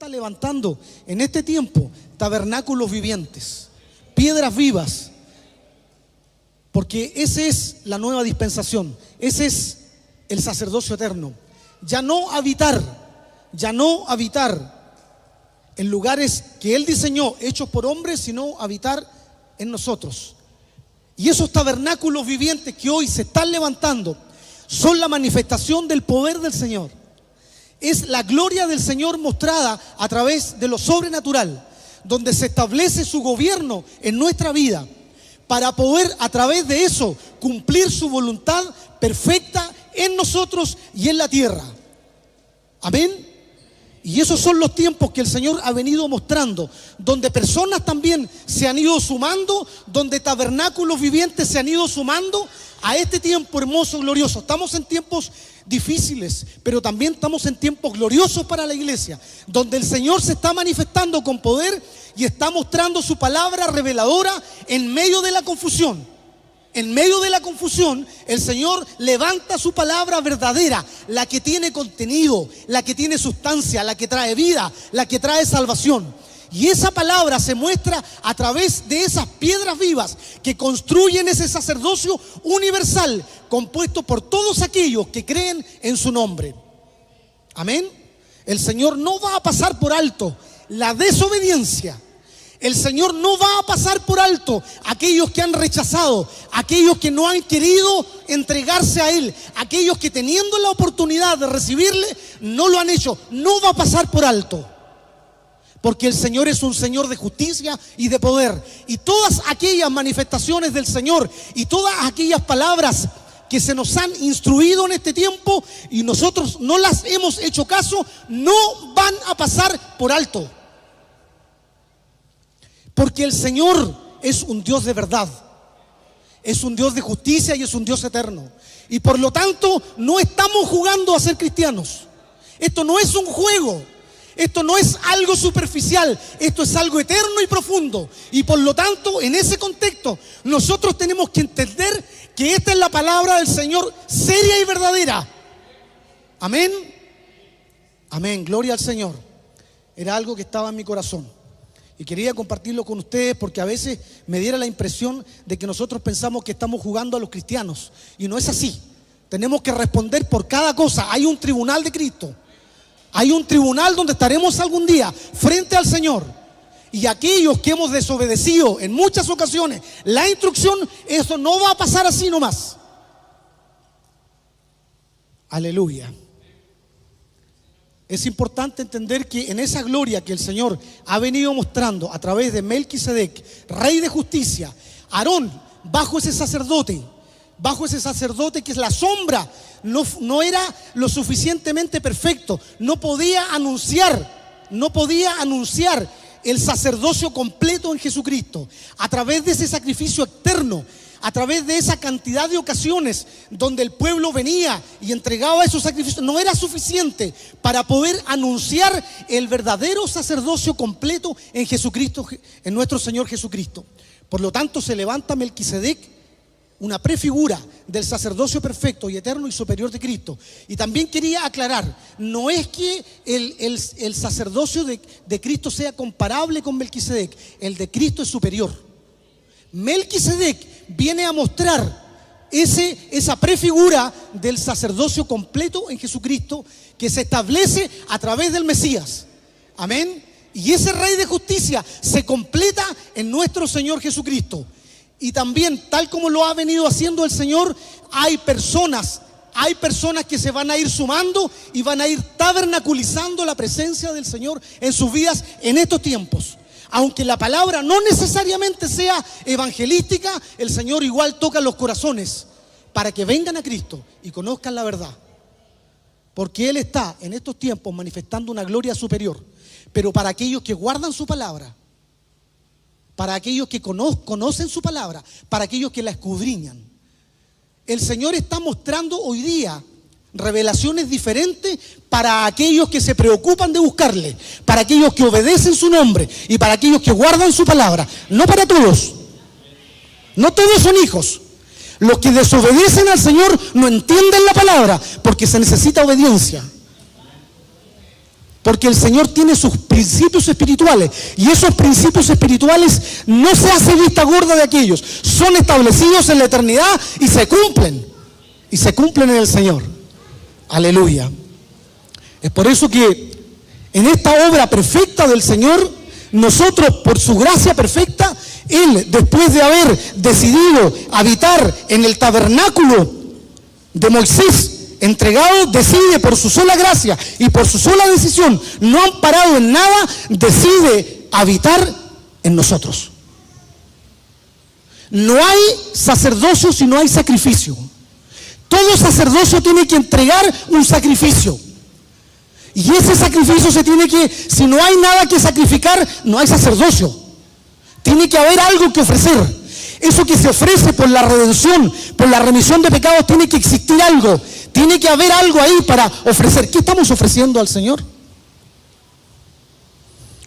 está levantando en este tiempo tabernáculos vivientes, piedras vivas, porque esa es la nueva dispensación, ese es el sacerdocio eterno. Ya no habitar en lugares que Él diseñó, hechos por hombres, sino habitar en nosotros. Y esos tabernáculos vivientes que hoy se están levantando son la manifestación del poder del Señor. Es la gloria del Señor mostrada a través de lo sobrenatural, donde se establece su gobierno en nuestra vida, para poder a través de eso cumplir su voluntad perfecta en nosotros y en la tierra. Amén. Y esos son los tiempos que el Señor ha venido mostrando, donde personas también se han ido sumando, donde tabernáculos vivientes se han ido sumando a este tiempo hermoso, glorioso. Estamos en tiempos difíciles, pero también estamos en tiempos gloriosos para la iglesia, donde el Señor se está manifestando con poder y está mostrando su palabra reveladora en medio de la confusión. En medio de la confusión, el Señor levanta su palabra verdadera, la que tiene contenido, la que tiene sustancia, la que trae vida, la que trae salvación. Y esa palabra se muestra a través de esas piedras vivas que construyen ese sacerdocio universal, compuesto por todos aquellos que creen en su nombre. Amén. El Señor no va a pasar por alto la desobediencia. El Señor no va a pasar por alto a aquellos que han rechazado, aquellos que no han querido entregarse a Él, aquellos que teniendo la oportunidad de recibirle, no lo han hecho. No va a pasar por alto, porque el Señor es un Señor de justicia y de poder. Y todas aquellas manifestaciones del Señor y todas aquellas palabras que se nos han instruido en este tiempo y nosotros no las hemos hecho caso, no van a pasar por alto. Porque el Señor es un Dios de verdad, es un Dios de justicia y es un Dios eterno. Y por lo tanto no estamos jugando a ser cristianos. Esto no es un juego, esto no es algo superficial, esto es algo eterno y profundo. Y por lo tanto, en ese contexto, nosotros tenemos que entender que esta es la palabra del Señor seria y verdadera. Amén. Amén, gloria al Señor. Era algo que estaba en mi corazón y quería compartirlo con ustedes, porque a veces me diera la impresión de que nosotros pensamos que estamos jugando a los cristianos, y no es así. Tenemos que responder por cada cosa. Hay un tribunal de Cristo, hay un tribunal donde estaremos algún día frente al Señor, y aquellos que hemos desobedecido en muchas ocasiones la instrucción, eso no va a pasar así nomás. Aleluya. Es importante entender que en esa gloria que el Señor ha venido mostrando a través de Melquisedec, rey de justicia, Aarón, bajo ese sacerdote que es la sombra, no era lo suficientemente perfecto, no podía anunciar el sacerdocio completo en Jesucristo. A través de ese sacrificio externo, a través de esa cantidad de ocasiones donde el pueblo venía y entregaba esos sacrificios, no era suficiente para poder anunciar el verdadero sacerdocio completo en Jesucristo, en nuestro Señor Jesucristo. Por lo tanto, se levanta Melquisedec, una prefigura del sacerdocio perfecto y eterno y superior de Cristo. Y también quería aclarar, no es que el sacerdocio de Cristo sea comparable con Melquisedec, el de Cristo es superior. Melquisedec viene a mostrar esa prefigura del sacerdocio completo en Jesucristo, que se establece a través del Mesías. Amén. Y ese Rey de justicia se completa en nuestro Señor Jesucristo. Y también, tal como lo ha venido haciendo el Señor, hay personas que se van a ir sumando y van a ir tabernaculizando la presencia del Señor en sus vidas en estos tiempos. Aunque la palabra no necesariamente sea evangelística, el Señor igual toca los corazones para que vengan a Cristo y conozcan la verdad. Porque Él está en estos tiempos manifestando una gloria superior. Pero para aquellos que guardan su palabra, para aquellos que conocen su palabra, para aquellos que la escudriñan, el Señor está mostrando hoy día revelaciones diferentes para aquellos que se preocupan de buscarle, para aquellos que obedecen su nombre y para aquellos que guardan su palabra. No para todos, no todos son hijos. Los que desobedecen al Señor no entienden la palabra, porque se necesita obediencia. Porque el Señor tiene sus principios espirituales y esos principios espirituales no se hace vista gorda de aquellos, son establecidos en la eternidad y se cumplen en el Señor. Aleluya. Es por eso que en esta obra perfecta del Señor, nosotros por su gracia perfecta, Él, después de haber decidido habitar en el tabernáculo de Moisés entregado, decide por su sola gracia y por su sola decisión, no amparado en nada, decide habitar en nosotros. No hay sacerdocio si no hay sacrificio. Todo sacerdocio tiene que entregar un sacrificio. Y ese sacrificio se tiene que, si no hay nada que sacrificar, no hay sacerdocio. Tiene que haber algo que ofrecer. Eso que se ofrece por la redención, por la remisión de pecados, tiene que existir algo. Tiene que haber algo ahí para ofrecer. ¿Qué estamos ofreciendo al Señor?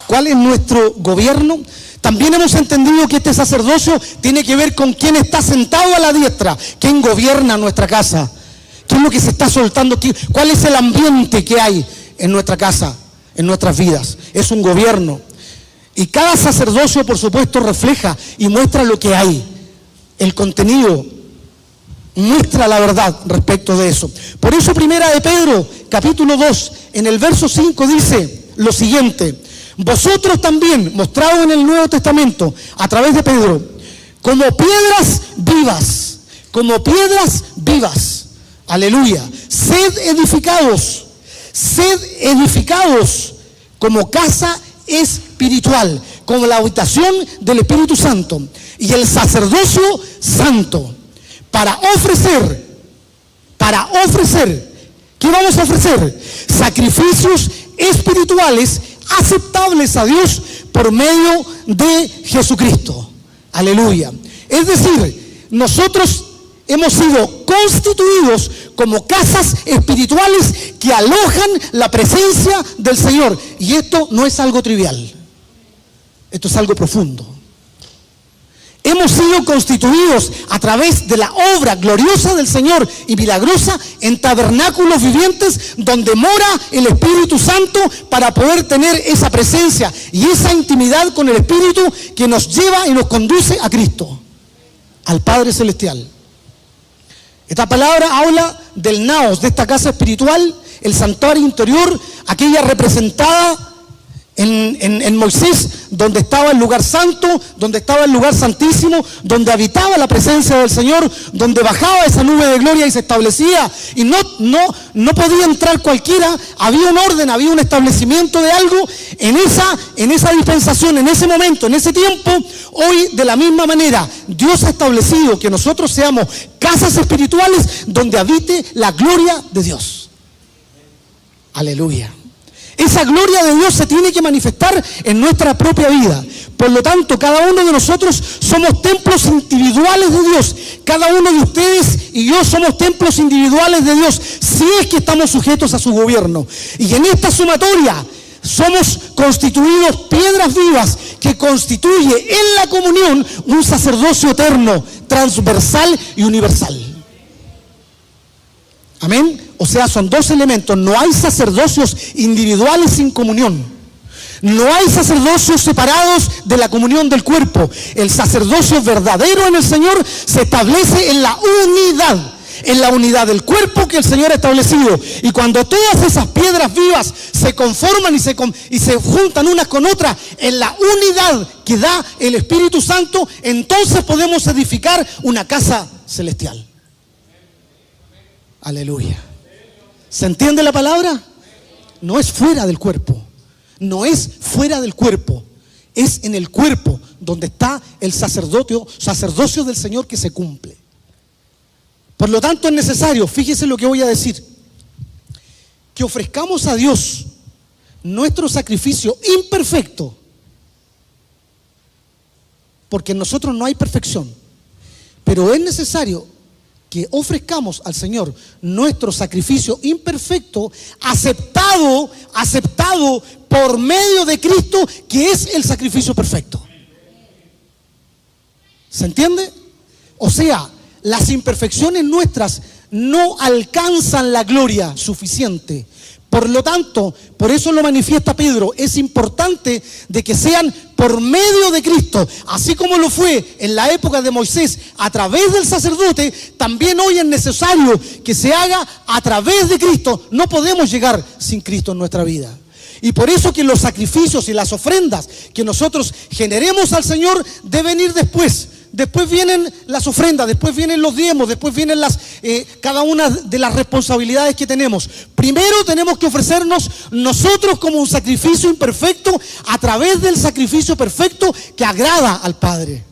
¿Cuál es nuestro gobierno? También hemos entendido que este sacerdocio tiene que ver con quién está sentado a la diestra, quién gobierna nuestra casa, qué es lo que se está soltando, cuál es el ambiente que hay en nuestra casa, en nuestras vidas. Es un gobierno. Y cada sacerdocio, por supuesto, refleja y muestra lo que hay. El contenido muestra la verdad respecto de eso. Por eso Primera de Pedro, capítulo 2, en el verso 5 dice lo siguiente: vosotros también, mostrado en el Nuevo Testamento, a través de Pedro, como piedras vivas, aleluya, sed edificados como casa espiritual, como la habitación del Espíritu Santo y el sacerdocio santo, para ofrecer, ¿qué vamos a ofrecer? Sacrificios espirituales aceptables a Dios por medio de Jesucristo. Aleluya. Es decir, nosotros hemos sido constituidos como casas espirituales que alojan la presencia del Señor. Y esto no es algo trivial. Esto es algo profundo. Hemos sido constituidos a través de la obra gloriosa del Señor y milagrosa en tabernáculos vivientes donde mora el Espíritu Santo para poder tener esa presencia y esa intimidad con el Espíritu que nos lleva y nos conduce a Cristo, al Padre Celestial. Esta palabra habla del naos, de esta casa espiritual, el santuario interior, aquella representada en Moisés, donde estaba el lugar santo, donde estaba el lugar santísimo, donde habitaba la presencia del Señor, donde bajaba esa nube de gloria y se establecía, y no podía entrar cualquiera. Había un orden, había un establecimiento de algo en esa dispensación, en ese momento, en ese tiempo. Hoy, de la misma manera, Dios ha establecido que nosotros seamos casas espirituales donde habite la gloria de Dios. Aleluya. Esa gloria de Dios se tiene que manifestar en nuestra propia vida. Por lo tanto, cada uno de nosotros somos templos individuales de Dios. Cada uno de ustedes y yo somos templos individuales de Dios, si es que estamos sujetos a su gobierno. Y en esta sumatoria somos constituidos piedras vivas que constituye en la comunión un sacerdocio eterno, transversal y universal. Amén. O sea, son dos elementos. No hay sacerdocios individuales sin comunión. No hay sacerdocios separados de la comunión del cuerpo. El sacerdocio verdadero en el Señor se establece en la unidad del cuerpo que el Señor ha establecido. Y cuando todas esas piedras vivas se conforman y se juntan unas con otras en la unidad que da el Espíritu Santo, entonces podemos edificar una casa celestial. Aleluya. ¿Se entiende la palabra? No es fuera del cuerpo. No es fuera del cuerpo. Es en el cuerpo donde está el sacerdocio del Señor que se cumple. Por lo tanto es necesario, fíjese lo que voy a decir, que ofrezcamos a Dios nuestro sacrificio imperfecto, porque en nosotros no hay perfección, pero es necesario que ofrezcamos al Señor nuestro sacrificio imperfecto, aceptado por medio de Cristo, que es el sacrificio perfecto. ¿Se entiende? O sea, las imperfecciones nuestras no alcanzan la gloria suficiente Por lo tanto, por eso lo manifiesta Pedro, es importante de que sean por medio de Cristo, así como lo fue en la época de Moisés a través del sacerdote, también hoy es necesario que se haga a través de Cristo. No podemos llegar sin Cristo en nuestra vida. Y por eso que los sacrificios y las ofrendas que nosotros generemos al Señor deben ir después. Después vienen las ofrendas, después vienen los diezmos, después vienen cada una de las responsabilidades que tenemos. Primero tenemos que ofrecernos nosotros como un sacrificio imperfecto a través del sacrificio perfecto que agrada al Padre.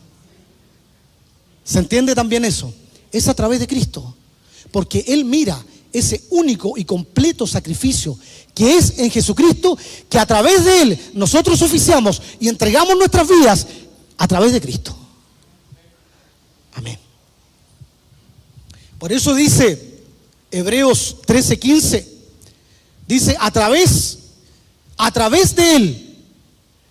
¿Se entiende también eso? Es a través de Cristo, porque Él mira ese único y completo sacrificio que es en Jesucristo, que a través de Él nosotros oficiamos y entregamos nuestras vidas a través de Cristo. Amén. Por eso dice Hebreos 13:15, dice, a través de Él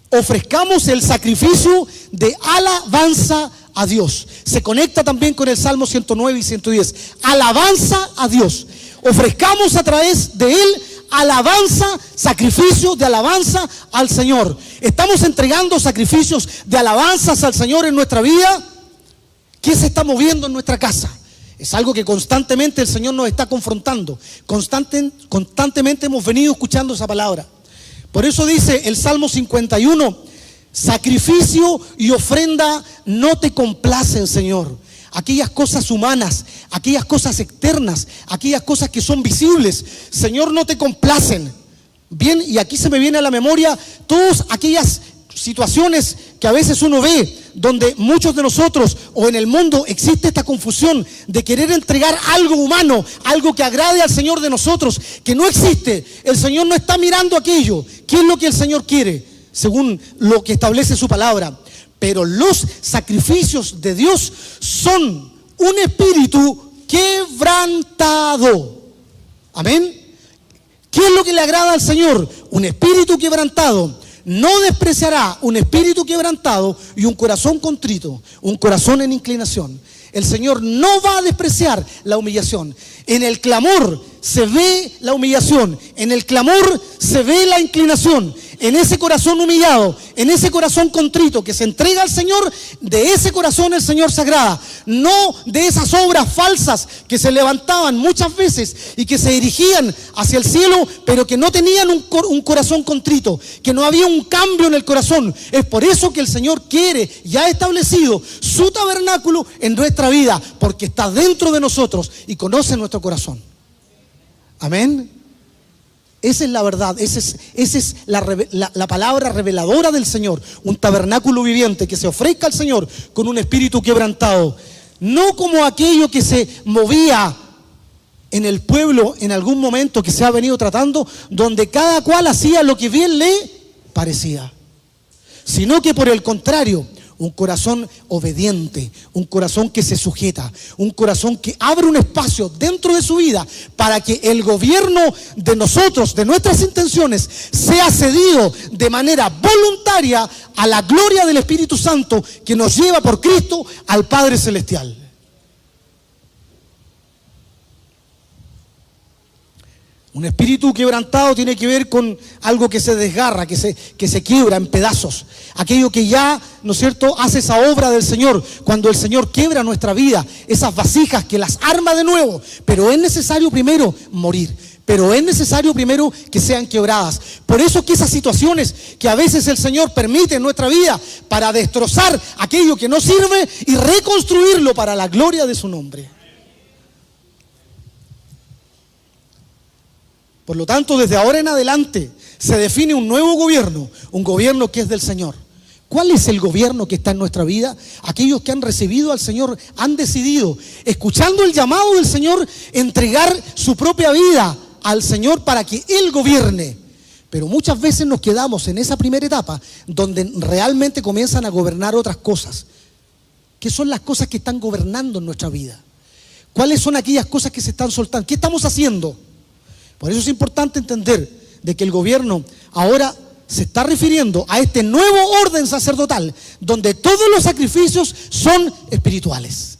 ofrezcamos el sacrificio de alabanza a Dios. Se conecta también con el Salmo 109 y 110. Alabanza a Dios. Ofrezcamos a través de Él alabanza, sacrificio de alabanza al Señor. ¿Estamos entregando sacrificios de alabanzas al Señor en nuestra vida? ¿Qué se está moviendo en nuestra casa? Es algo que constantemente el Señor nos está confrontando. Constantemente hemos venido escuchando esa palabra. Por eso dice el Salmo 51, sacrificio y ofrenda no te complacen, Señor. Aquellas cosas humanas, aquellas cosas externas, aquellas cosas que son visibles, Señor, no te complacen. Bien, y aquí se me viene a la memoria todas aquellas situaciones que a veces uno ve, donde muchos de nosotros o en el mundo existe esta confusión de querer entregar algo humano, algo que agrade al Señor de nosotros, que no existe. El Señor no está mirando aquello. ¿Qué es lo que el Señor quiere? Según lo que establece su palabra. Pero los sacrificios de Dios son un espíritu quebrantado. Amén. ¿Qué es lo que le agrada al Señor? Un espíritu quebrantado. No despreciará un espíritu quebrantado y un corazón contrito, un corazón en inclinación. El Señor no va a despreciar la humillación. En el clamor se ve la humillación, en el clamor se ve la inclinación. En ese corazón humillado, en ese corazón contrito que se entrega al Señor, de ese corazón el Señor se agrada. No de esas obras falsas que se levantaban muchas veces y que se dirigían hacia el cielo, pero que no tenían un corazón contrito, que no había un cambio en el corazón. Es por eso que el Señor quiere y ha establecido su tabernáculo en nuestra vida, porque está dentro de nosotros y conoce nuestro corazón. Amén. Esa es la verdad, esa es la palabra reveladora del Señor. Un tabernáculo viviente que se ofrezca al Señor con un espíritu quebrantado. No como aquello que se movía en el pueblo en algún momento que se ha venido tratando, donde cada cual hacía lo que bien le parecía. Sino que por el contrario, un corazón obediente, un corazón que se sujeta, un corazón que abre un espacio dentro de su vida para que el gobierno de nosotros, de nuestras intenciones, sea cedido de manera voluntaria a la gloria del Espíritu Santo que nos lleva por Cristo al Padre Celestial. Un espíritu quebrantado tiene que ver con algo que se desgarra, que se quiebra en pedazos. Aquello que ya, ¿no es cierto?, hace esa obra del Señor. Cuando el Señor quiebra nuestra vida, esas vasijas que las arma de nuevo. Pero es necesario primero morir. Pero es necesario primero que sean quebradas. Por eso que esas situaciones que a veces el Señor permite en nuestra vida para destrozar aquello que no sirve y reconstruirlo para la gloria de su nombre. Por lo tanto, desde ahora en adelante se define un nuevo gobierno, un gobierno que es del Señor. ¿Cuál es el gobierno que está en nuestra vida? Aquellos que han recibido al Señor han decidido, escuchando el llamado del Señor, entregar su propia vida al Señor para que Él gobierne. Pero muchas veces nos quedamos en esa primera etapa donde realmente comienzan a gobernar otras cosas. ¿Qué son las cosas que están gobernando en nuestra vida? ¿Cuáles son aquellas cosas que se están soltando? ¿Qué estamos haciendo? Por eso es importante entender de que el gobierno ahora se está refiriendo a este nuevo orden sacerdotal, donde todos los sacrificios son espirituales.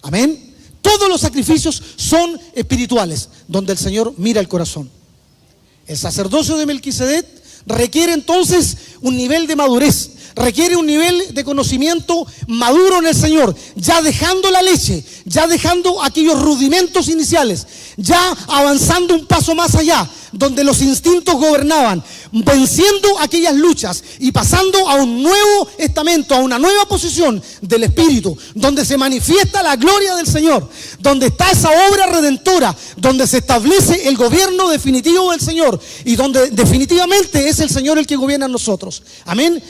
Amén. Todos los sacrificios son espirituales, donde el Señor mira el corazón. El sacerdocio de Melquisedec requiere entonces un nivel de madurez, requiere un nivel de conocimiento maduro en el Señor, ya dejando la leche, ya dejando aquellos rudimentos iniciales, ya avanzando un paso más allá, donde los instintos gobernaban, venciendo aquellas luchas y pasando a un nuevo estamento, a una nueva posición del Espíritu, donde se manifiesta la gloria del Señor, donde está esa obra redentora, donde se establece el gobierno definitivo del Señor y donde definitivamente es el Señor el que gobierna en nosotros. Amén.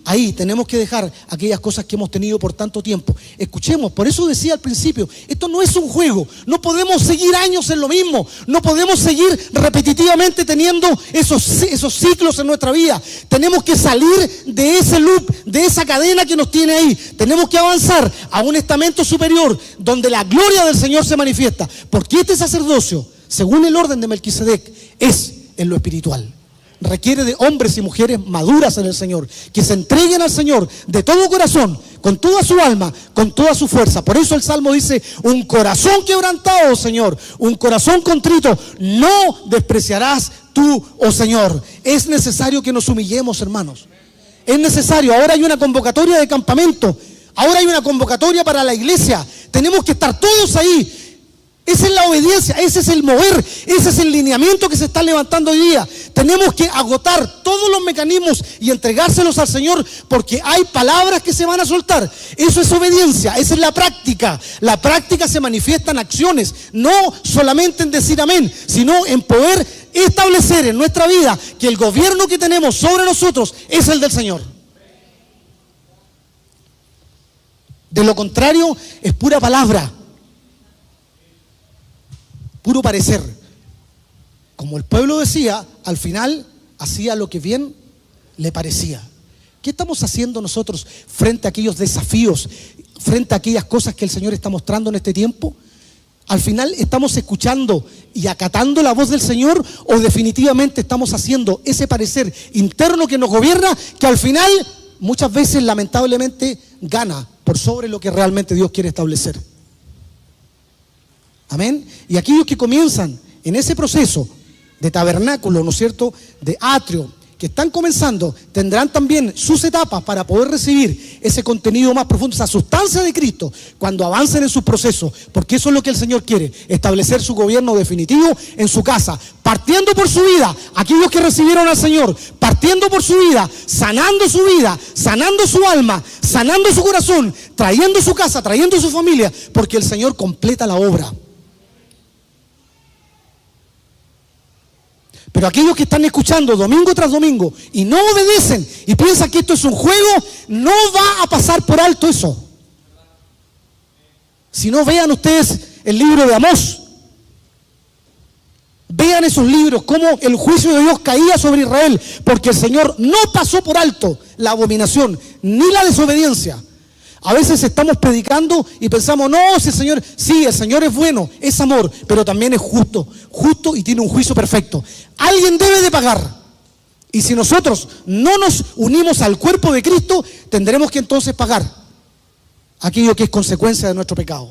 Ahí tenemos que dejar aquellas cosas que hemos tenido por tanto tiempo. Escuchemos, por eso decía al principio, esto no es un juego, no podemos seguir años en lo mismo, no podemos seguir repetitivamente teniendo esos ciclos en nuestra vida. Tenemos que salir de ese loop, de esa cadena que nos tiene ahí. Tenemos que avanzar a un estamento superior donde la gloria del Señor se manifiesta, porque este sacerdocio, según el orden de Melquisedec, es en lo espiritual. Requiere de hombres y mujeres maduras en el Señor, que se entreguen al Señor de todo corazón, con toda su alma, con toda su fuerza. Por eso el Salmo dice: un corazón quebrantado, oh Señor, un corazón contrito, no despreciarás tú, oh Señor. Es necesario que nos humillemos, hermanos. Es necesario. Ahora hay una convocatoria de campamento, ahora hay una convocatoria para la iglesia. Tenemos que estar todos ahí. Esa es la obediencia, ese es el mover, ese es el lineamiento que se está levantando hoy día. Tenemos que agotar todos los mecanismos y entregárselos al Señor, porque hay palabras que se van a soltar. Eso es obediencia, esa es la práctica. La práctica se manifiesta en acciones, no solamente en decir amén, sino en poder establecer en nuestra vida que el gobierno que tenemos sobre nosotros es el del Señor. De lo contrario, es pura palabra, puro parecer. Como el pueblo decía, al final hacía lo que bien le parecía. ¿Qué estamos haciendo nosotros frente a aquellos desafíos, frente a aquellas cosas que el Señor está mostrando en este tiempo? ¿Al final estamos escuchando y acatando la voz del Señor, o definitivamente estamos haciendo ese parecer interno que nos gobierna, que al final muchas veces lamentablemente gana por sobre lo que realmente Dios quiere establecer? Amén. Y aquellos que comienzan en ese proceso de tabernáculo, ¿no es cierto?, de atrio, que están comenzando, tendrán también sus etapas para poder recibir ese contenido más profundo, esa sustancia de Cristo, cuando avancen en sus procesos, porque eso es lo que el Señor quiere, establecer su gobierno definitivo en su casa, partiendo por su vida, aquellos que recibieron al Señor, partiendo por su vida, sanando su alma, sanando su corazón, trayendo su casa, trayendo su familia, porque el Señor completa la obra. Pero aquellos que están escuchando domingo tras domingo y no obedecen y piensan que esto es un juego, no va a pasar por alto eso. Si no, vean ustedes el libro de Amós. Vean esos libros, cómo el juicio de Dios caía sobre Israel, porque el Señor no pasó por alto la abominación ni la desobediencia. A veces estamos predicando y pensamos, no, si el Señor, sí, el Señor es bueno, es amor, pero también es justo y tiene un juicio perfecto. Alguien debe de pagar. Y si nosotros no nos unimos al cuerpo de Cristo, tendremos que entonces pagar aquello que es consecuencia de nuestro pecado.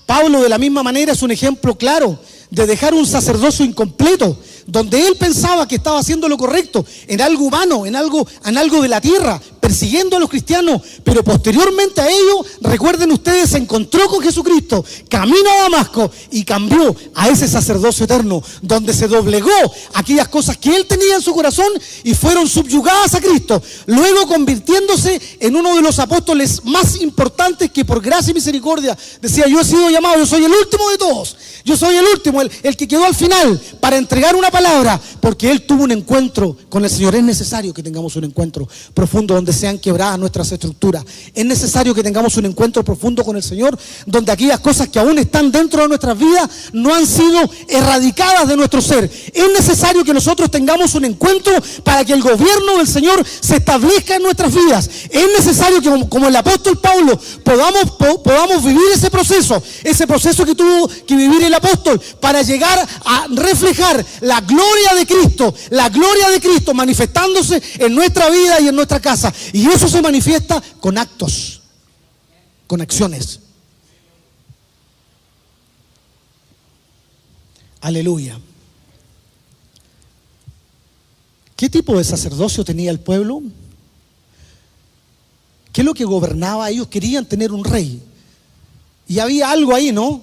Pablo, de la misma manera, es un ejemplo claro de dejar un sacerdocio incompleto, donde él pensaba que estaba haciendo lo correcto, en algo humano, en algo de la tierra, persiguiendo a los cristianos, pero posteriormente a ello, recuerden ustedes, se encontró con Jesucristo, camino a Damasco y cambió a ese sacerdocio eterno, donde se doblegó aquellas cosas que él tenía en su corazón y fueron subyugadas a Cristo, luego convirtiéndose en uno de los apóstoles más importantes, que por gracia y misericordia decía: yo he sido llamado, yo soy el último de todos, yo soy el último, el que quedó al final para entregar una palabra, porque él tuvo un encuentro con el Señor. Es necesario que tengamos un encuentro profundo donde sean quebradas nuestras estructuras. Es necesario que tengamos un encuentro profundo con el Señor, donde aquellas cosas que aún están dentro de nuestras vidas no han sido erradicadas de nuestro ser. Es necesario que nosotros tengamos un encuentro para que el gobierno del Señor se establezca en nuestras vidas. Es necesario que, como el apóstol Pablo, podamos vivir ese proceso que tuvo que vivir el apóstol, para llegar a reflejar la gloria de Cristo manifestándose en nuestra vida y en nuestra casa. Y eso se manifiesta con actos, con acciones. Aleluya. ¿Qué tipo de sacerdocio tenía el pueblo? ¿Qué es lo que gobernaba? Ellos querían tener un rey. Y había algo ahí, ¿no?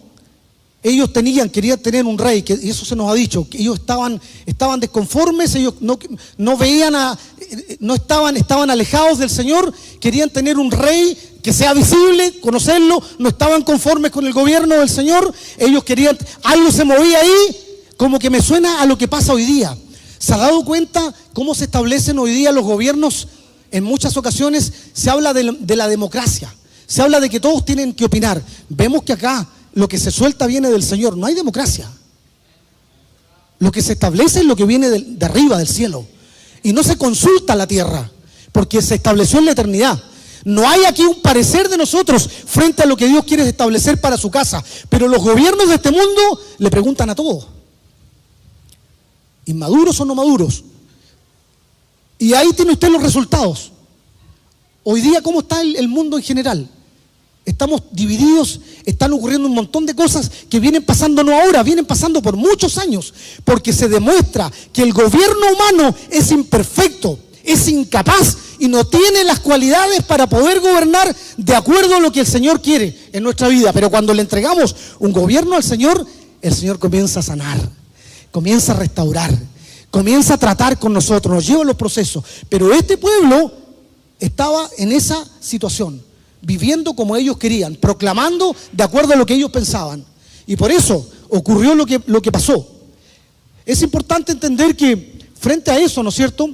Ellos querían tener un rey, y eso se nos ha dicho, que ellos estaban desconformes, ellos no veían estaban alejados del Señor, querían tener un rey que sea visible, conocerlo, no estaban conformes con el gobierno del Señor, ellos querían, algo se movía ahí, como que me suena a lo que pasa hoy día. ¿Se ha dado cuenta cómo se establecen hoy día los gobiernos? En muchas ocasiones se habla de la democracia, se habla de que todos tienen que opinar. Vemos que acá lo que se suelta viene del Señor, no hay democracia. Lo que se establece es lo que viene de arriba, del cielo. Y no se consulta a la tierra, porque se estableció en la eternidad. No hay aquí un parecer de nosotros frente a lo que Dios quiere establecer para su casa. Pero los gobiernos de este mundo le preguntan a todos, inmaduros o no maduros. Y ahí tiene usted los resultados. Hoy día, ¿cómo está el mundo en general? Estamos divididos, están ocurriendo un montón de cosas que vienen pasando no ahora, vienen pasando por muchos años, porque se demuestra que el gobierno humano es imperfecto, es incapaz y no tiene las cualidades para poder gobernar de acuerdo a lo que el Señor quiere en nuestra vida. Pero cuando le entregamos un gobierno al Señor, el Señor comienza a sanar, comienza a restaurar, comienza a tratar con nosotros, nos lleva a los procesos. Pero este pueblo estaba en esa situación, viviendo como ellos querían, proclamando de acuerdo a lo que ellos pensaban. Y por eso ocurrió lo que pasó. Es importante entender que frente a eso, ¿no es cierto?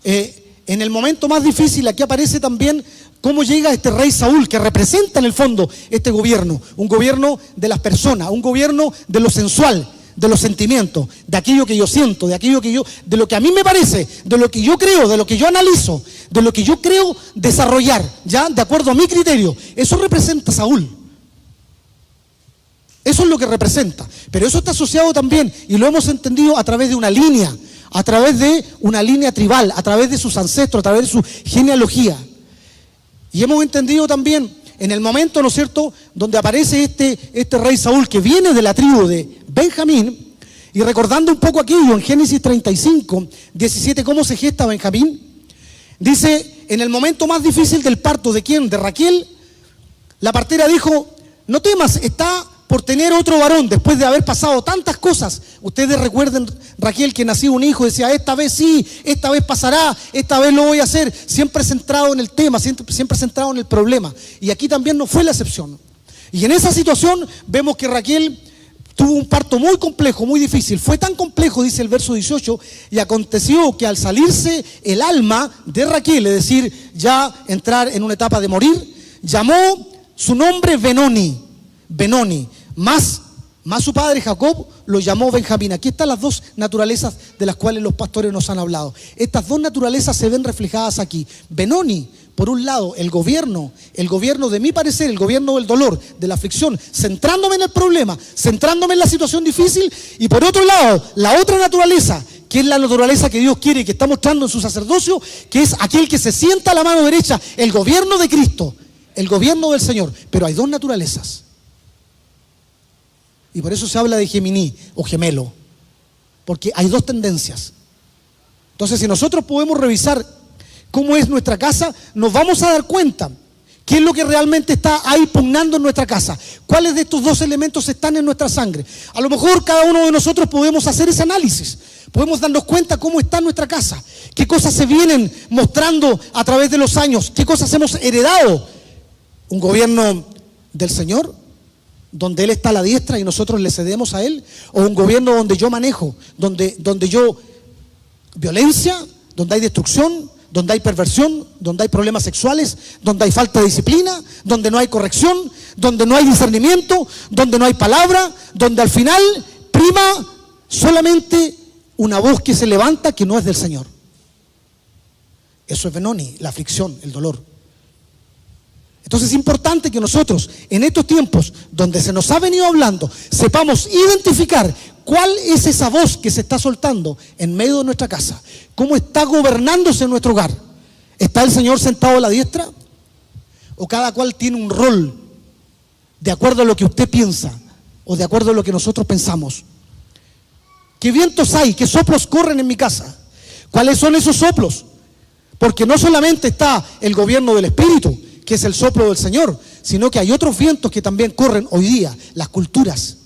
En el momento más difícil, aquí aparece también cómo llega este rey Saúl, que representa en el fondo este gobierno, un gobierno de las personas, un gobierno de lo sensual, de los sentimientos, de aquello que yo siento, de lo que a mí me parece, de lo que yo creo, de lo que yo analizo, de lo que yo creo desarrollar, ya de acuerdo a mi criterio. Eso representa a Saúl. Eso es lo que representa. Pero eso está asociado también, y lo hemos entendido a través de una línea, a través de una línea tribal, a través de sus ancestros, a través de su genealogía. Y hemos entendido también en el momento, ¿no es cierto?, donde aparece este rey Saúl, que viene de la tribu de Benjamín. Y recordando un poco aquello en Génesis 35, 17, cómo se gesta Benjamín, dice, en el momento más difícil del parto, ¿de quién? De Raquel, la partera dijo, no temas, está por tener otro varón, después de haber pasado tantas cosas. Ustedes recuerden, Raquel, que nació un hijo, decía, esta vez sí, esta vez pasará, esta vez lo voy a hacer, siempre centrado en el tema, siempre centrado en el problema. Y aquí también no fue la excepción. Y en esa situación vemos que Raquel tuvo un parto muy complejo, muy difícil. Fue tan complejo, dice el verso 18, y aconteció que al salirse el alma de Raquel, es decir, ya entrar en una etapa de morir, llamó su nombre Benoni, más su padre Jacob lo llamó Benjamín. Aquí están las dos naturalezas de las cuales los pastores nos han hablado. Estas dos naturalezas se ven reflejadas aquí. Benoni, por un lado, el gobierno de mi parecer, el gobierno del dolor, de la aflicción, centrándome en el problema, centrándome en la situación difícil, y por otro lado, la otra naturaleza, que es la naturaleza que Dios quiere y que está mostrando en su sacerdocio, que es aquel que se sienta a la mano derecha, el gobierno de Cristo, el gobierno del Señor. Pero hay dos naturalezas. Y por eso se habla de Gemini o gemelo, porque hay dos tendencias. Entonces, si nosotros podemos revisar cómo es nuestra casa, nos vamos a dar cuenta qué es lo que realmente está ahí pugnando en nuestra casa, cuáles de estos dos elementos están en nuestra sangre. A lo mejor cada uno de nosotros podemos hacer ese análisis, podemos darnos cuenta cómo está nuestra casa, qué cosas se vienen mostrando a través de los años, qué cosas hemos heredado. Un gobierno del Señor, donde Él está a la diestra y nosotros le cedemos a Él, o un gobierno donde yo manejo, donde yo violencia, donde hay destrucción, donde hay perversión, donde hay problemas sexuales, donde hay falta de disciplina, donde no hay corrección, donde no hay discernimiento, donde no hay palabra, donde al final prima solamente una voz que se levanta que no es del Señor. Eso es Benoni, la aflicción, el dolor. Entonces es importante que nosotros en estos tiempos donde se nos ha venido hablando, sepamos identificar cuál es esa voz que se está soltando en medio de nuestra casa, cómo está gobernándose en nuestro hogar. ¿Está el Señor sentado a la diestra? ¿O cada cual tiene un rol de acuerdo a lo que usted piensa o de acuerdo a lo que nosotros pensamos? ¿Qué vientos hay? ¿Qué soplos corren en mi casa? ¿Cuáles son esos soplos? Porque no solamente está el gobierno del Espíritu, que es el soplo del Señor, sino que hay otros vientos que también corren hoy día, las culturas.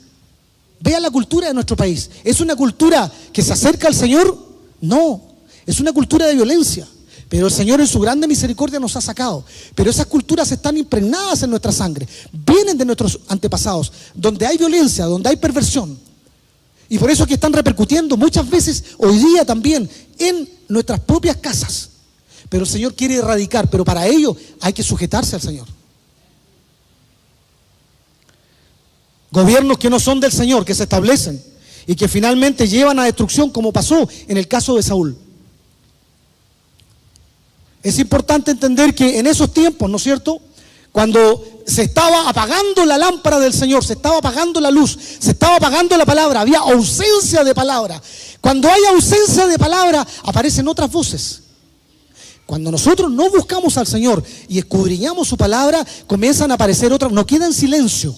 Vea la cultura de nuestro país. ¿Es una cultura que se acerca al Señor? No, es una cultura de violencia. Pero el Señor en su grande misericordia nos ha sacado. Pero esas culturas están impregnadas en nuestra sangre, vienen de nuestros antepasados, donde hay violencia, donde hay perversión. Y por eso es que están repercutiendo muchas veces hoy día también en nuestras propias casas. Pero el Señor quiere erradicar, pero para ello hay que sujetarse al Señor. Gobiernos que no son del Señor, que se establecen y que finalmente llevan a destrucción, como pasó en el caso de Saúl. Es importante entender que en esos tiempos, ¿no es cierto?, cuando se estaba apagando la lámpara del Señor, se estaba apagando la luz, se estaba apagando la palabra, había ausencia de palabra. Cuando hay ausencia de palabra, aparecen otras voces. Cuando nosotros no buscamos al Señor y escudriñamos su palabra, comienzan a aparecer otras, no queda en silencio.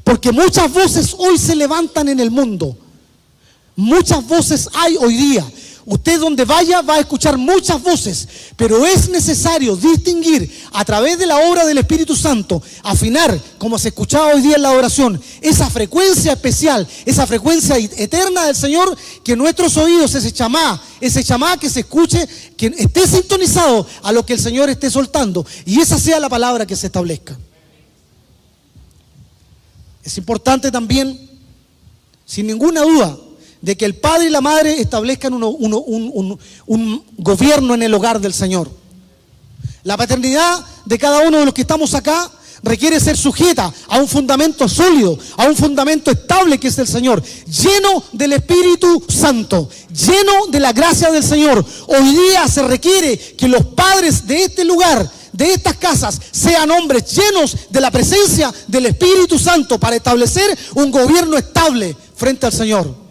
Porque muchas voces hoy se levantan en el mundo. Muchas voces hay hoy día. Usted donde vaya va a escuchar muchas voces, pero es necesario distinguir a través de la obra del Espíritu Santo, afinar, como se escuchaba hoy día en la oración, esa frecuencia especial, esa frecuencia eterna del Señor, que nuestros oídos, ese chamá que se escuche, que esté sintonizado a lo que el Señor esté soltando, y esa sea la palabra que se establezca. Es importante también, sin ninguna duda, de que el padre y la madre establezcan un gobierno en el hogar del Señor. La paternidad de cada uno de los que estamos acá requiere ser sujeta a un fundamento sólido, a un fundamento estable que es el Señor, lleno del Espíritu Santo, lleno de la gracia del Señor. Hoy día se requiere que los padres de este lugar, de estas casas, sean hombres llenos de la presencia del Espíritu Santo para establecer un gobierno estable frente al Señor.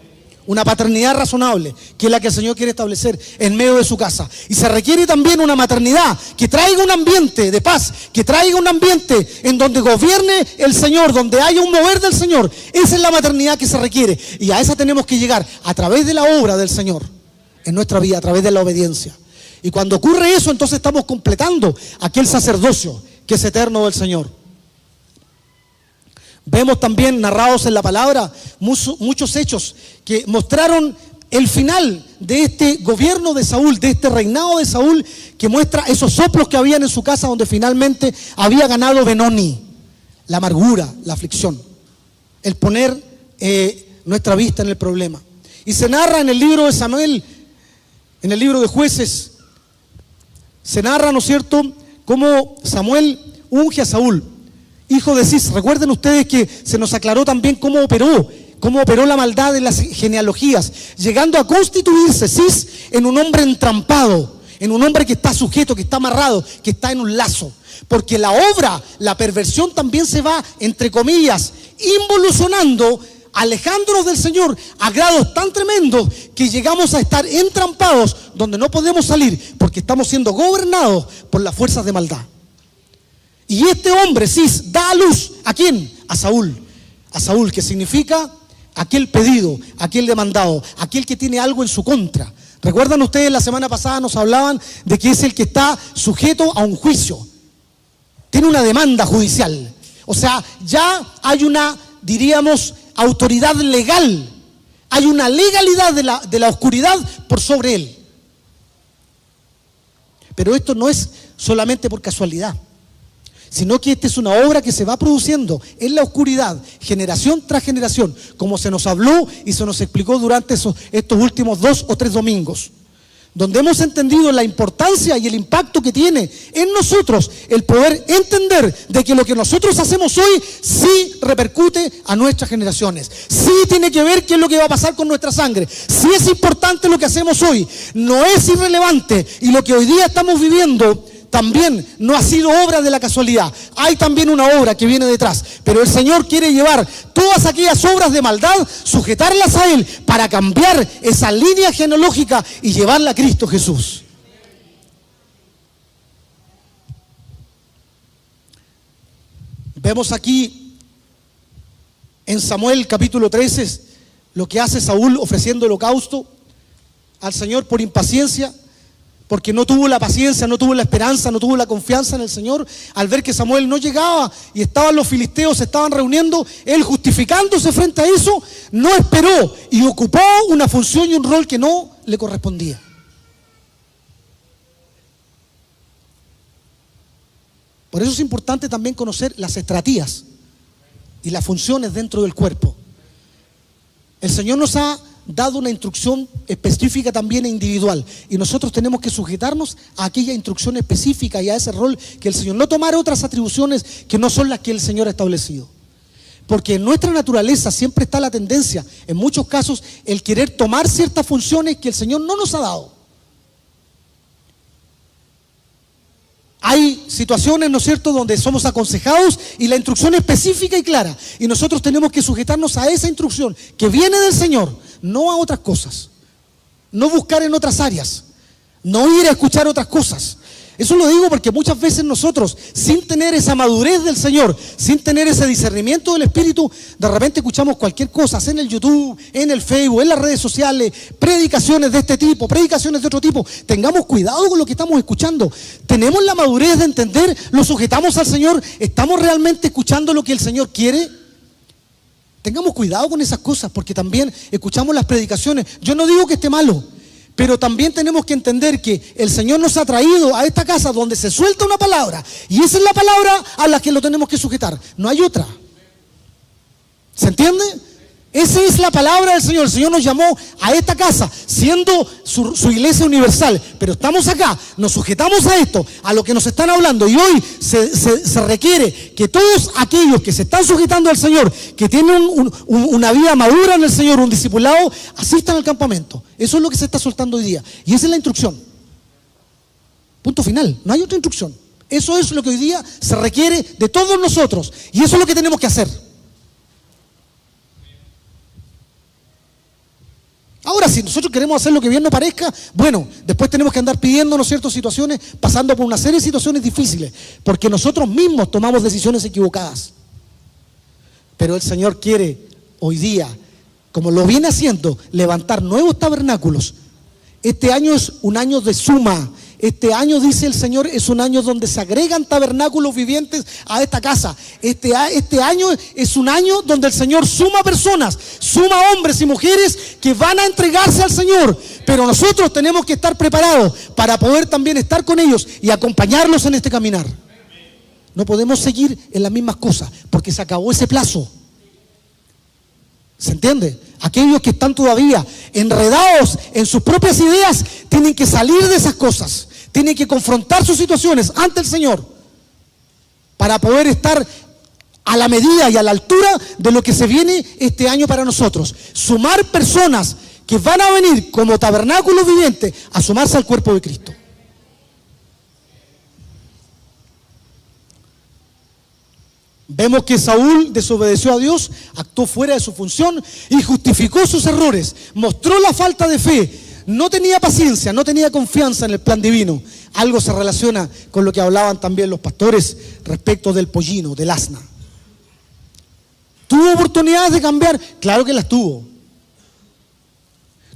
Una paternidad razonable, que es la que el Señor quiere establecer en medio de su casa. Y se requiere también una maternidad que traiga un ambiente de paz, que traiga un ambiente en donde gobierne el Señor, donde haya un mover del Señor. Esa es la maternidad que se requiere. Y a esa tenemos que llegar a través de la obra del Señor en nuestra vida, a través de la obediencia. Y cuando ocurre eso, entonces estamos completando aquel sacerdocio que es eterno del Señor. Vemos también narrados en la palabra muchos hechos que mostraron el final de este gobierno de Saúl, de este reinado de Saúl, que muestra esos soplos que habían en su casa donde finalmente había ganado Benoni, la amargura, la aflicción, el poner nuestra vista en el problema. Y se narra en el libro de Samuel, en el libro de Jueces, se narra, ¿no es cierto?, cómo Samuel unge a Saúl, hijo de Cis. Recuerden ustedes que se nos aclaró también cómo operó la maldad en las genealogías, llegando a constituirse Cis en un hombre entrampado, en un hombre que está sujeto, que está amarrado, que está en un lazo. Porque la obra, la perversión también se va, entre comillas, involucionando, alejándonos del Señor a grados tan tremendos que llegamos a estar entrampados donde no podemos salir porque estamos siendo gobernados por las fuerzas de maldad. Y este hombre, Cis, da a luz, ¿a quién? A Saúl, que significa aquel pedido, aquel demandado, aquel que tiene algo en su contra. ¿Recuerdan ustedes? La semana pasada nos hablaban de que es el que está sujeto a un juicio, tiene una demanda judicial, o sea, ya hay una, diríamos, autoridad legal, hay una legalidad de la oscuridad por sobre él. Pero esto no es solamente por casualidad, sino que esta es una obra que se va produciendo en la oscuridad, generación tras generación, como se nos habló y se nos explicó durante estos últimos 2 o 3 domingos, donde hemos entendido la importancia y el impacto que tiene en nosotros el poder entender de que lo que nosotros hacemos hoy sí repercute a nuestras generaciones, sí tiene que ver qué es lo que va a pasar con nuestra sangre, sí es importante lo que hacemos hoy, no es irrelevante, y lo que hoy día estamos viviendo también no ha sido obra de la casualidad. Hay también una obra que viene detrás. Pero el Señor quiere llevar todas aquellas obras de maldad, sujetarlas a Él para cambiar esa línea genealógica y llevarla a Cristo Jesús. Vemos aquí en Samuel capítulo 13 lo que hace Saúl ofreciendo holocausto al Señor por impaciencia, porque no tuvo la paciencia, no tuvo la esperanza, no tuvo la confianza en el Señor. Al ver que Samuel no llegaba y estaban los filisteos, se estaban reuniendo, él justificándose frente a eso, no esperó y ocupó una función y un rol que no le correspondía. Por eso es importante también conocer las estrategias y las funciones dentro del cuerpo. El Señor nos ha dado una instrucción específica también e individual, y nosotros tenemos que sujetarnos a aquella instrucción específica y a ese rol que el Señor, no tomar otras atribuciones que no son las que el Señor ha establecido. Porque en nuestra naturaleza siempre está la tendencia, en muchos casos, el querer tomar ciertas funciones que el Señor no nos ha dado. Hay situaciones, ¿no es cierto?, donde somos aconsejados y la instrucción es específica y clara, y nosotros tenemos que sujetarnos a esa instrucción que viene del Señor, no a otras cosas, no buscar en otras áreas, no ir a escuchar otras cosas. Eso lo digo porque muchas veces nosotros, sin tener esa madurez del Señor, sin tener ese discernimiento del Espíritu, de repente escuchamos cualquier cosa, en el YouTube, en el Facebook, en las redes sociales, predicaciones de este tipo, predicaciones de otro tipo. Tengamos cuidado con lo que estamos escuchando. Tenemos la madurez de entender, lo sujetamos al Señor, estamos realmente escuchando lo que el Señor quiere. Tengamos cuidado con esas cosas, porque también escuchamos las predicaciones. Yo no digo que esté malo, pero también tenemos que entender que el Señor nos ha traído a esta casa donde se suelta una palabra, y esa es la palabra a la que lo tenemos que sujetar. No hay otra. ¿Se entiende? Esa es la palabra del Señor. El Señor nos llamó a esta casa siendo su iglesia universal, pero estamos acá, nos sujetamos a esto, a lo que nos están hablando, y hoy se requiere que todos aquellos que se están sujetando al Señor, que tienen una vida madura en el Señor, un discipulado, asistan al campamento. Eso es lo que se está soltando hoy día, y esa es la instrucción. Punto final, no hay otra instrucción. Eso es lo que hoy día se requiere de todos nosotros, y eso es lo que tenemos que hacer. Ahora, si nosotros queremos hacer lo que bien nos parezca, bueno, después tenemos que andar pidiéndonos ciertas situaciones, pasando por una serie de situaciones difíciles, porque nosotros mismos tomamos decisiones equivocadas. Pero el Señor quiere hoy día, como lo viene haciendo, levantar nuevos tabernáculos. Este año es un año de suma. Este año, dice el Señor, es un año donde se agregan tabernáculos vivientes a esta casa. Este año es un año donde el Señor suma personas, suma hombres y mujeres que van a entregarse al Señor. Pero nosotros tenemos que estar preparados para poder también estar con ellos y acompañarlos en este caminar. No podemos seguir en las mismas cosas porque se acabó ese plazo. ¿Se entiende? Aquellos que están todavía enredados en sus propias ideas tienen que salir de esas cosas. Tienen que confrontar sus situaciones ante el Señor para poder estar a la medida y a la altura de lo que se viene este año para nosotros. Sumar personas que van a venir como tabernáculos vivientes a sumarse al cuerpo de Cristo. Vemos que Saúl desobedeció a Dios, actuó fuera de su función y justificó sus errores, mostró la falta de fe, no tenía paciencia, no tenía confianza en el plan divino. Algo se relaciona con lo que hablaban también los pastores respecto del pollino, del asna. ¿Tuvo oportunidades de cambiar? Claro que las tuvo.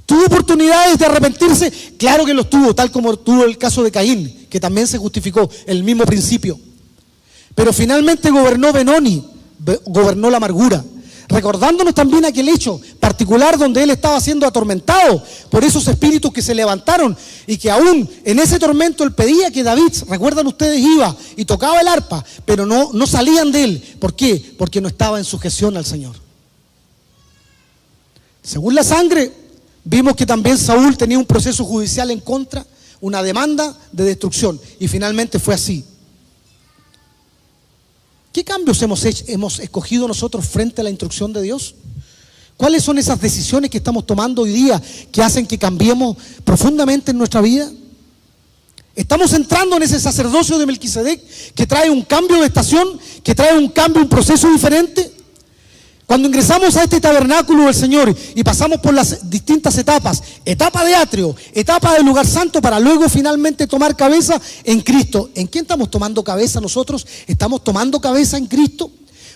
¿Tuvo oportunidades de arrepentirse? Claro que los tuvo, tal como tuvo el caso de Caín, que también se justificó, el mismo principio. Pero finalmente gobernó Benoni, gobernó la amargura, recordándonos también aquel hecho particular donde él estaba siendo atormentado por esos espíritus que se levantaron y que aún en ese tormento él pedía que David, recuerdan ustedes, iba y tocaba el arpa, pero no salían de él. ¿Por qué? Porque no estaba en sujeción al Señor. Según la sangre, vimos que también Saúl tenía un proceso judicial en contra, una demanda de destrucción, y finalmente fue así. ¿Qué cambios hemos escogido nosotros frente a la instrucción de Dios? ¿Cuáles son esas decisiones que estamos tomando hoy día que hacen que cambiemos profundamente en nuestra vida? ¿Estamos entrando en ese sacerdocio de Melquisedec que trae un cambio de estación, que trae un cambio, un proceso diferente? Cuando ingresamos a este tabernáculo del Señor y pasamos por las distintas etapas, etapa de atrio, etapa del lugar santo, para luego finalmente tomar cabeza en Cristo. ¿En quién estamos tomando cabeza nosotros? ¿Estamos tomando cabeza en Cristo?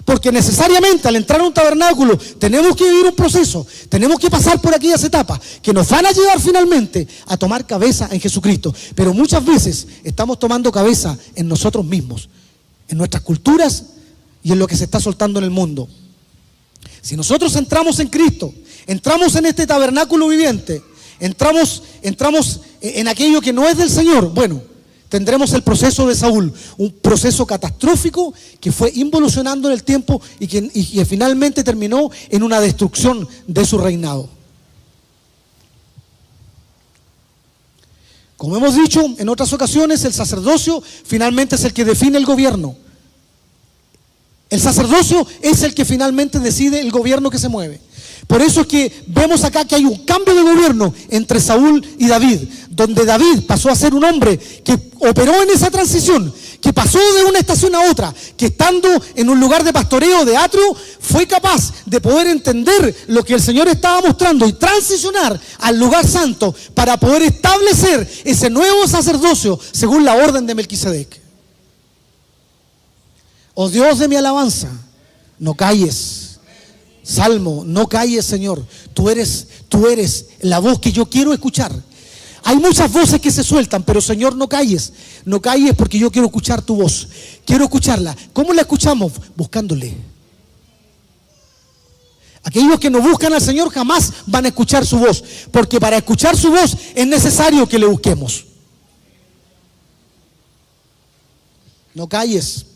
Porque necesariamente al entrar a un tabernáculo tenemos que vivir un proceso, tenemos que pasar por aquellas etapas que nos van a llevar finalmente a tomar cabeza en Jesucristo. Pero muchas veces estamos tomando cabeza en nosotros mismos, en nuestras culturas y en lo que se está soltando en el mundo. Si nosotros entramos en Cristo, entramos en este tabernáculo viviente, entramos en aquello que no es del Señor, bueno, tendremos el proceso de Saúl, un proceso catastrófico que fue involucionando en el tiempo y que finalmente terminó en una destrucción de su reinado. Como hemos dicho en otras ocasiones, el sacerdocio finalmente es el que define el gobierno. El sacerdocio es el que finalmente decide el gobierno que se mueve. Por eso es que vemos acá que hay un cambio de gobierno entre Saúl y David, donde David pasó a ser un hombre que operó en esa transición, que pasó de una estación a otra, que estando en un lugar de pastoreo, de atrio, fue capaz de poder entender lo que el Señor estaba mostrando y transicionar al lugar santo para poder establecer ese nuevo sacerdocio según la orden de Melquisedec. Oh Dios de mi alabanza, no calles. Salmo, no calles, Señor. Tú eres la voz que yo quiero escuchar. Hay muchas voces que se sueltan, pero Señor, no calles. No calles porque yo quiero escuchar tu voz. Quiero escucharla. ¿Cómo la escuchamos? Buscándole. Aquellos que no buscan al Señor jamás van a escuchar su voz, porque para escuchar su voz es necesario que le busquemos. No calles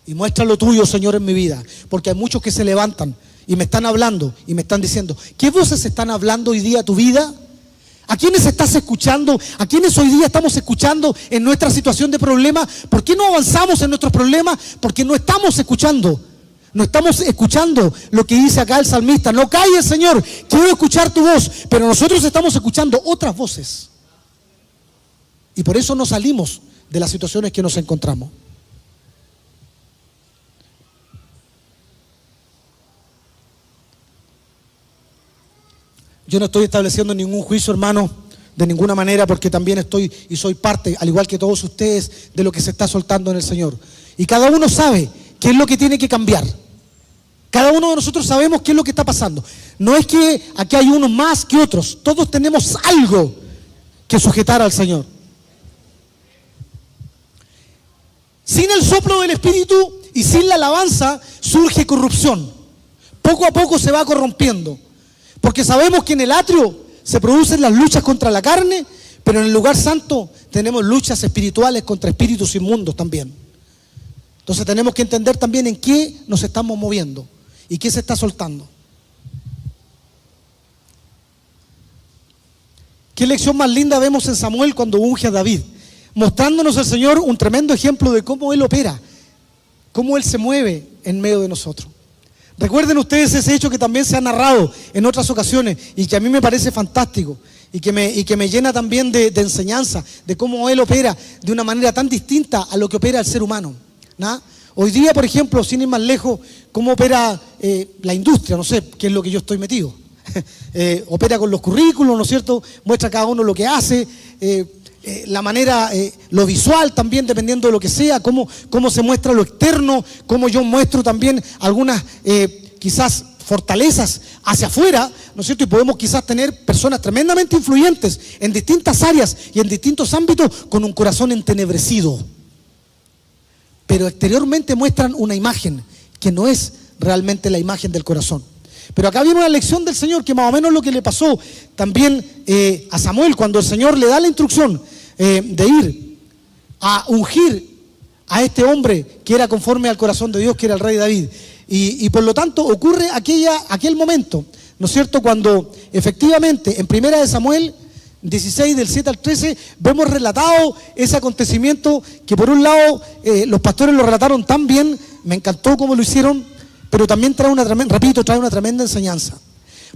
y muestra lo tuyo, Señor, en mi vida, porque hay muchos que se levantan y me están hablando y me están diciendo, ¿qué voces están hablando hoy día a tu vida? ¿A quiénes estás escuchando? ¿A quiénes hoy día estamos escuchando en nuestra situación de problema? ¿Por qué no avanzamos en nuestros problemas? Porque no estamos escuchando. No estamos escuchando lo que dice acá el salmista. No calles, Señor, quiero escuchar tu voz. Pero nosotros estamos escuchando otras voces. Y por eso no salimos de las situaciones que nos encontramos. Yo no estoy estableciendo ningún juicio, hermano, de ninguna manera, porque también estoy y soy parte, al igual que todos ustedes, de lo que se está soltando en el Señor. Y cada uno sabe qué es lo que tiene que cambiar. Cada uno de nosotros sabemos qué es lo que está pasando. No es que aquí hay unos más que otros. Todos tenemos algo que sujetar al Señor. Sin el soplo del Espíritu y sin la alabanza surge corrupción. Poco a poco se va corrompiendo. Porque sabemos que en el atrio se producen las luchas contra la carne, pero en el lugar santo tenemos luchas espirituales contra espíritus inmundos también. Entonces tenemos que entender también en qué nos estamos moviendo y qué se está soltando. Qué lección más linda vemos en Samuel cuando unge a David, mostrándonos el Señor un tremendo ejemplo de cómo Él opera, cómo Él se mueve en medio de nosotros. Recuerden ustedes ese hecho que también se ha narrado en otras ocasiones y que a mí me parece fantástico y que me llena también de enseñanza, de cómo Él opera de una manera tan distinta a lo que opera el ser humano, ¿no? Hoy día, por ejemplo, sin ir más lejos, cómo opera la industria, no sé, qué es lo que yo estoy metido. Opera con los currículos, ¿no es cierto? Muestra cada uno lo que hace, la manera, lo visual también, dependiendo de lo que sea, cómo se muestra lo externo, cómo yo muestro también algunas quizás fortalezas hacia afuera, ¿no es cierto? Y podemos quizás tener personas tremendamente influyentes en distintas áreas y en distintos ámbitos con un corazón entenebrecido. Pero exteriormente muestran una imagen que no es realmente la imagen del corazón. Pero acá viene una lección del Señor que más o menos lo que le pasó también a Samuel cuando el Señor le da la instrucción de ir a ungir a este hombre que era conforme al corazón de Dios, que era el rey David. Y por lo tanto ocurre aquel momento, ¿no es cierto? Cuando efectivamente en Primera de Samuel 16 del 7 al 13 vemos relatado ese acontecimiento que por un lado los pastores lo relataron tan bien, me encantó cómo lo hicieron, pero también trae una tremenda enseñanza.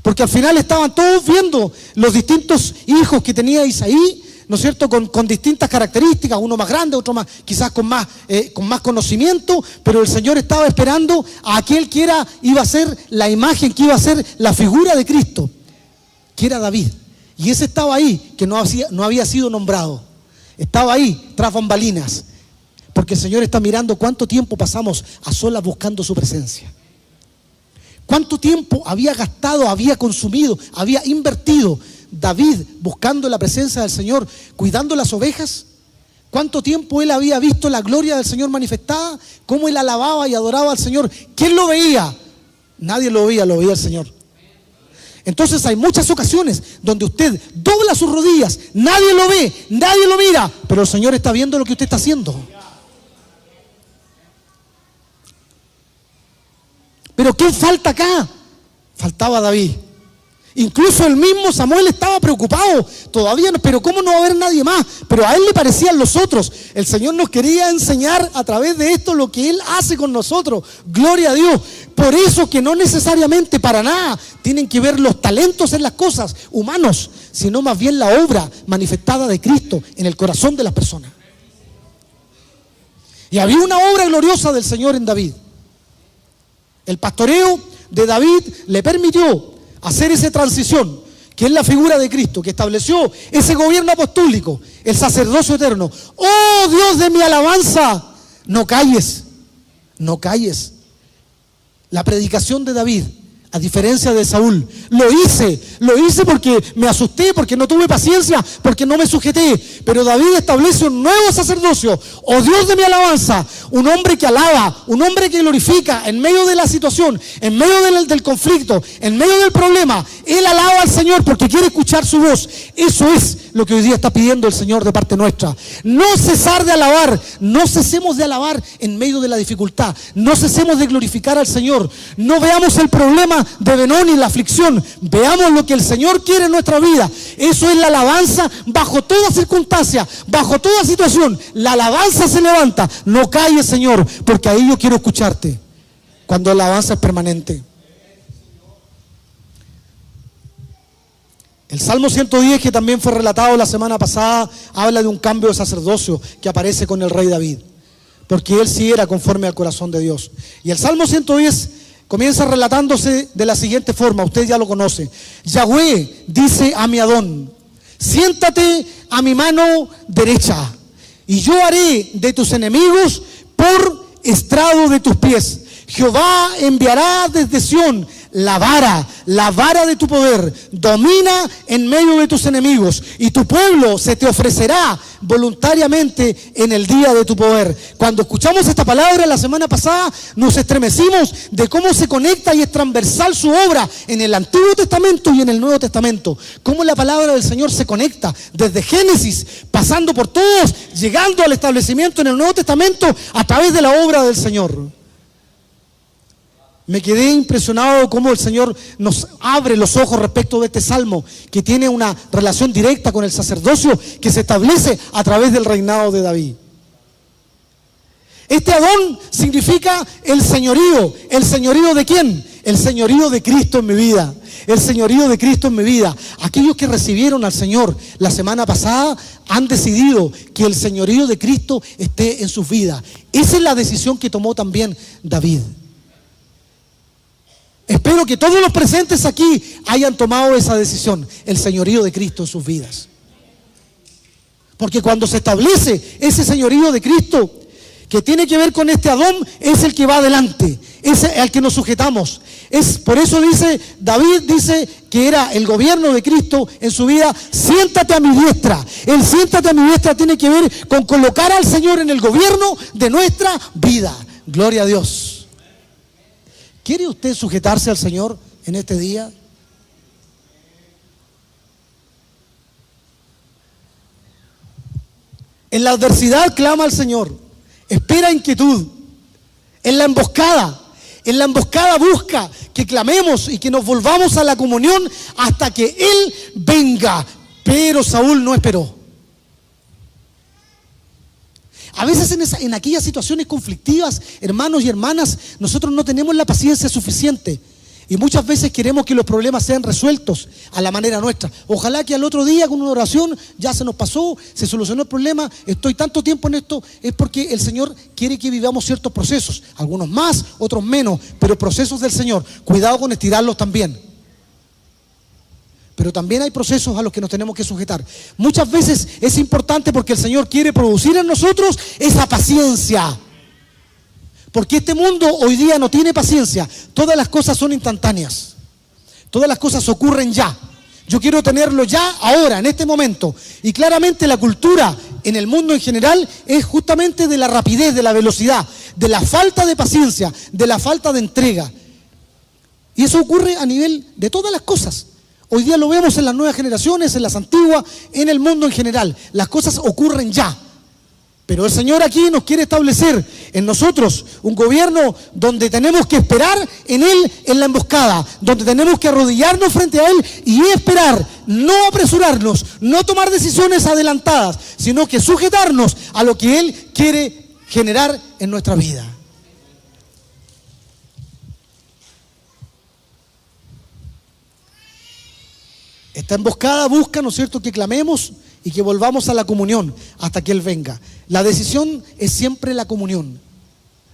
Porque al final estaban todos viendo los distintos hijos que tenía Isaí, ¿no es cierto? Con distintas características, uno más grande, otro más, quizás con más conocimiento, pero el Señor estaba esperando a aquel que iba a ser la imagen, que iba a ser la figura de Cristo, que era David. Y ese estaba ahí, que no había sido nombrado. Estaba ahí, tras bambalinas. Porque el Señor está mirando cuánto tiempo pasamos a solas buscando su presencia. Cuánto tiempo había gastado, había consumido, había invertido David buscando la presencia del Señor, cuidando las ovejas. Cuánto tiempo él había visto la gloria del Señor manifestada, cómo él alababa y adoraba al Señor. ¿Quién lo veía? Nadie lo veía el Señor. Entonces hay muchas ocasiones donde usted dobla sus rodillas, nadie lo ve, nadie lo mira, pero el Señor está viendo lo que usted está haciendo. Pero ¿quién falta acá? Faltaba David. Incluso el mismo Samuel estaba preocupado. Todavía no, pero ¿cómo no va a haber nadie más? Pero a él le parecían los otros. El Señor nos quería enseñar a través de esto lo que Él hace con nosotros. Gloria a Dios. Por eso que no necesariamente para nada tienen que ver los talentos en las cosas humanos, sino más bien la obra manifestada de Cristo en el corazón de las personas. Y había una obra gloriosa del Señor en David. El pastoreo de David le permitió hacer esa transición, que es la figura de Cristo, que estableció ese gobierno apostólico, el sacerdocio eterno. ¡Oh Dios de mi alabanza! No calles, no calles. La predicación de David, a diferencia de Saúl, lo hice porque me asusté, porque no tuve paciencia, porque no me sujeté. Pero David establece un nuevo sacerdocio. ¡Oh Dios de mi alabanza! Un hombre que alaba, un hombre que glorifica en medio de la situación, en medio del conflicto, en medio del problema. Él alaba al Señor porque quiere escuchar su voz. Eso es lo que hoy día está pidiendo el Señor de parte nuestra. No cesar de alabar, no cesemos de alabar en medio de la dificultad, no cesemos de glorificar al Señor. No veamos el problema de Benoni, la aflicción, veamos lo que el Señor quiere en nuestra vida. Eso es la alabanza bajo toda circunstancia, bajo toda situación. La alabanza se levanta. No calles, Señor, porque ahí yo quiero escucharte, cuando la alabanza es permanente. El Salmo 110, que también fue relatado la semana pasada, habla de un cambio de sacerdocio que aparece con el rey David, porque él sí era conforme al corazón de Dios. Y el Salmo 110 comienza relatándose de la siguiente forma, usted ya lo conoce. Yahweh dice a mi Adón: siéntate a mi mano derecha, y yo haré de tus enemigos por estrado de tus pies. Jehová enviará desde Sión la vara de tu poder, domina en medio de tus enemigos, y tu pueblo se te ofrecerá voluntariamente en el día de tu poder. Cuando escuchamos esta palabra la semana pasada, nos estremecimos de cómo se conecta y es transversal su obra en el Antiguo Testamento y en el Nuevo Testamento. Cómo la palabra del Señor se conecta desde Génesis, pasando por todos, llegando al establecimiento en el Nuevo Testamento a través de la obra del Señor. Me quedé impresionado cómo el Señor nos abre los ojos respecto de este salmo, que tiene una relación directa con el sacerdocio que se establece a través del reinado de David. Este Adón significa el señorío. ¿El señorío de quién? El señorío de Cristo en mi vida. El señorío de Cristo en mi vida. Aquellos que recibieron al Señor la semana pasada han decidido que el señorío de Cristo esté en sus vidas. Esa es la decisión que tomó también David. Espero que todos los presentes aquí hayan tomado esa decisión, el señorío de Cristo en sus vidas. Porque cuando se establece ese señorío de Cristo, que tiene que ver con este Adón, es el que va adelante, es al que nos sujetamos. Por eso David dice que era el gobierno de Cristo en su vida. Siéntate a mi diestra. El siéntate a mi diestra tiene que ver con colocar al Señor en el gobierno de nuestra vida. Gloria a Dios. ¿Quiere usted sujetarse al Señor en este día? En la adversidad clama al Señor, espera inquietud. En la emboscada busca que clamemos y que nos volvamos a la comunión hasta que Él venga. Pero Saúl no esperó. A veces en aquellas situaciones conflictivas, hermanos y hermanas, nosotros no tenemos la paciencia suficiente. Y muchas veces queremos que los problemas sean resueltos a la manera nuestra. Ojalá que al otro día con una oración ya se nos pasó, se solucionó el problema. Estoy tanto tiempo en esto, es porque el Señor quiere que vivamos ciertos procesos. Algunos más, otros menos, pero procesos del Señor. Cuidado con estirarlos también. pero también hay procesos a los que nos tenemos que sujetar. Muchas veces es importante porque el Señor quiere producir en nosotros esa paciencia. Porque este mundo hoy día no tiene paciencia. Todas las cosas son instantáneas. Todas las cosas ocurren ya. Yo quiero tenerlo ya, ahora, en este momento. Y claramente la cultura en el mundo en general es justamente de la rapidez, de la velocidad, de la falta de paciencia, de la falta de entrega. Y eso ocurre a nivel de todas las cosas. Hoy día lo vemos en las nuevas generaciones, en las antiguas, en el mundo en general. Las cosas ocurren ya. Pero el Señor aquí nos quiere establecer en nosotros un gobierno donde tenemos que esperar en Él en la emboscada, donde tenemos que arrodillarnos frente a Él y esperar, no apresurarnos, no tomar decisiones adelantadas, sino que sujetarnos a lo que Él quiere generar en nuestra vida. Esta emboscada busca, ¿no es cierto?, que clamemos y que volvamos a la comunión hasta que Él venga. La decisión es siempre la comunión.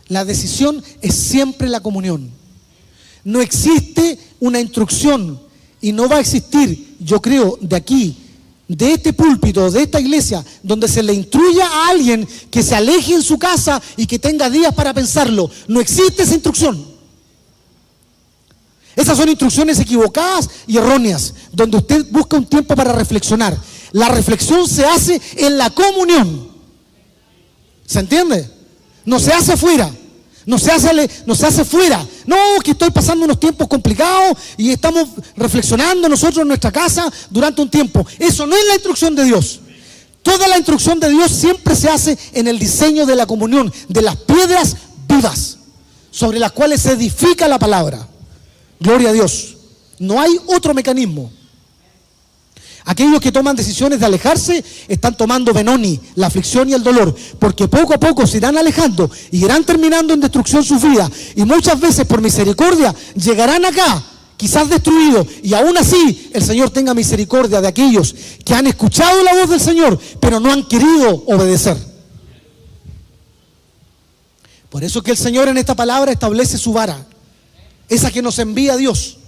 La decisión es siempre la comunión. No existe una instrucción y no va a existir, yo creo, de aquí, de este púlpito, de esta iglesia, donde se le instruya a alguien que se aleje en su casa y que tenga días para pensarlo. No existe esa instrucción. Esas son instrucciones equivocadas y erróneas, donde usted busca un tiempo para reflexionar. La reflexión se hace en la comunión. ¿Se entiende? No se hace afuera, no se hace fuera. No, que estoy pasando unos tiempos complicados y estamos reflexionando nosotros en nuestra casa durante un tiempo. Eso no es la instrucción de Dios. Toda la instrucción de Dios siempre se hace en el diseño de la comunión, de las piedras vivas, sobre las cuales se edifica la palabra. Gloria a Dios. No hay otro mecanismo. Aquellos que toman decisiones de alejarse están tomando Benoni, la aflicción y el dolor, porque poco a poco se irán alejando y irán terminando en destrucción sus vidas, y muchas veces por misericordia llegarán acá, quizás destruidos, y aún así el Señor tenga misericordia de aquellos que han escuchado la voz del Señor pero no han querido obedecer. Por eso que el Señor en esta palabra establece su vara, esa que nos envía Dios,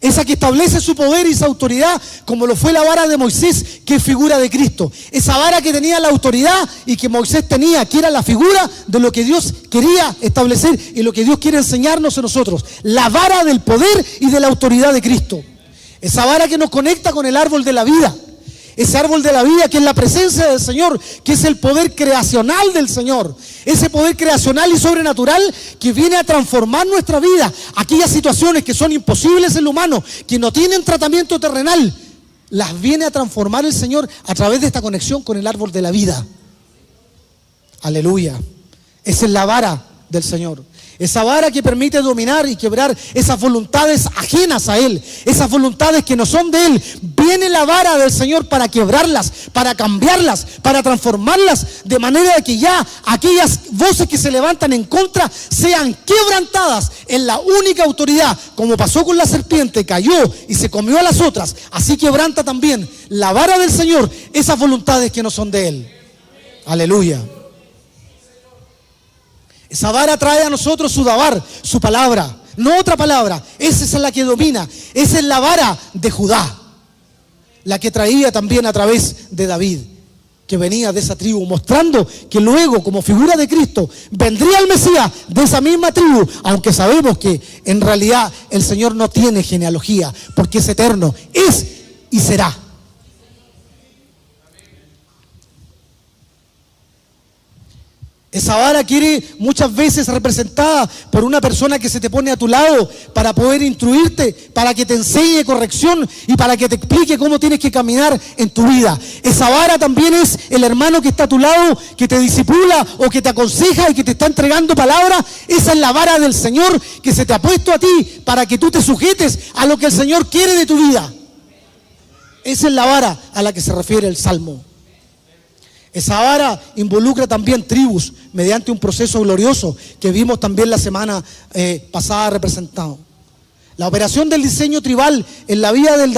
esa que establece su poder y su autoridad, como lo fue la vara de Moisés, que es figura de Cristo. Esa vara que tenía la autoridad y que Moisés tenía, que era la figura de lo que Dios quería establecer y lo que Dios quiere enseñarnos a nosotros. La vara del poder y de la autoridad de Cristo. Esa vara que nos conecta con el árbol de la vida. Ese árbol de la vida que es la presencia del Señor, que es el poder creacional del Señor. Ese poder creacional y sobrenatural que viene a transformar nuestra vida. Aquellas situaciones que son imposibles en lo humano, que no tienen tratamiento terrenal, las viene a transformar el Señor a través de esta conexión con el árbol de la vida. Aleluya. Esa es la vara del Señor. Esa vara que permite dominar y quebrar esas voluntades ajenas a Él, esas voluntades que no son de Él. Viene la vara del Señor para quebrarlas, para cambiarlas, para transformarlas, de manera que ya aquellas voces que se levantan en contra sean quebrantadas en la única autoridad. Como pasó con la serpiente, cayó y se comió a las otras, así quebranta también la vara del Señor esas voluntades que no son de Él. Aleluya. Esa vara trae a nosotros su dabar, su palabra, no otra palabra. Esa es la que domina. Esa es la vara de Judá, la que traía también a través de David, que venía de esa tribu, mostrando que luego, como figura de Cristo, vendría el Mesías de esa misma tribu, aunque sabemos que en realidad el Señor no tiene genealogía, porque es eterno, es y será. Esa vara quiere muchas veces representada por una persona que se te pone a tu lado para poder instruirte, para que te enseñe corrección y para que te explique cómo tienes que caminar en tu vida. Esa vara también es el hermano que está a tu lado, que te discipula o que te aconseja y que te está entregando palabra. Esa es la vara del Señor que se te ha puesto a ti para que tú te sujetes a lo que el Señor quiere de tu vida. Esa es la vara a la que se refiere el Salmo. Esa vara involucra también tribus mediante un proceso glorioso que vimos también la semana pasada representado. La operación del diseño tribal en la vida de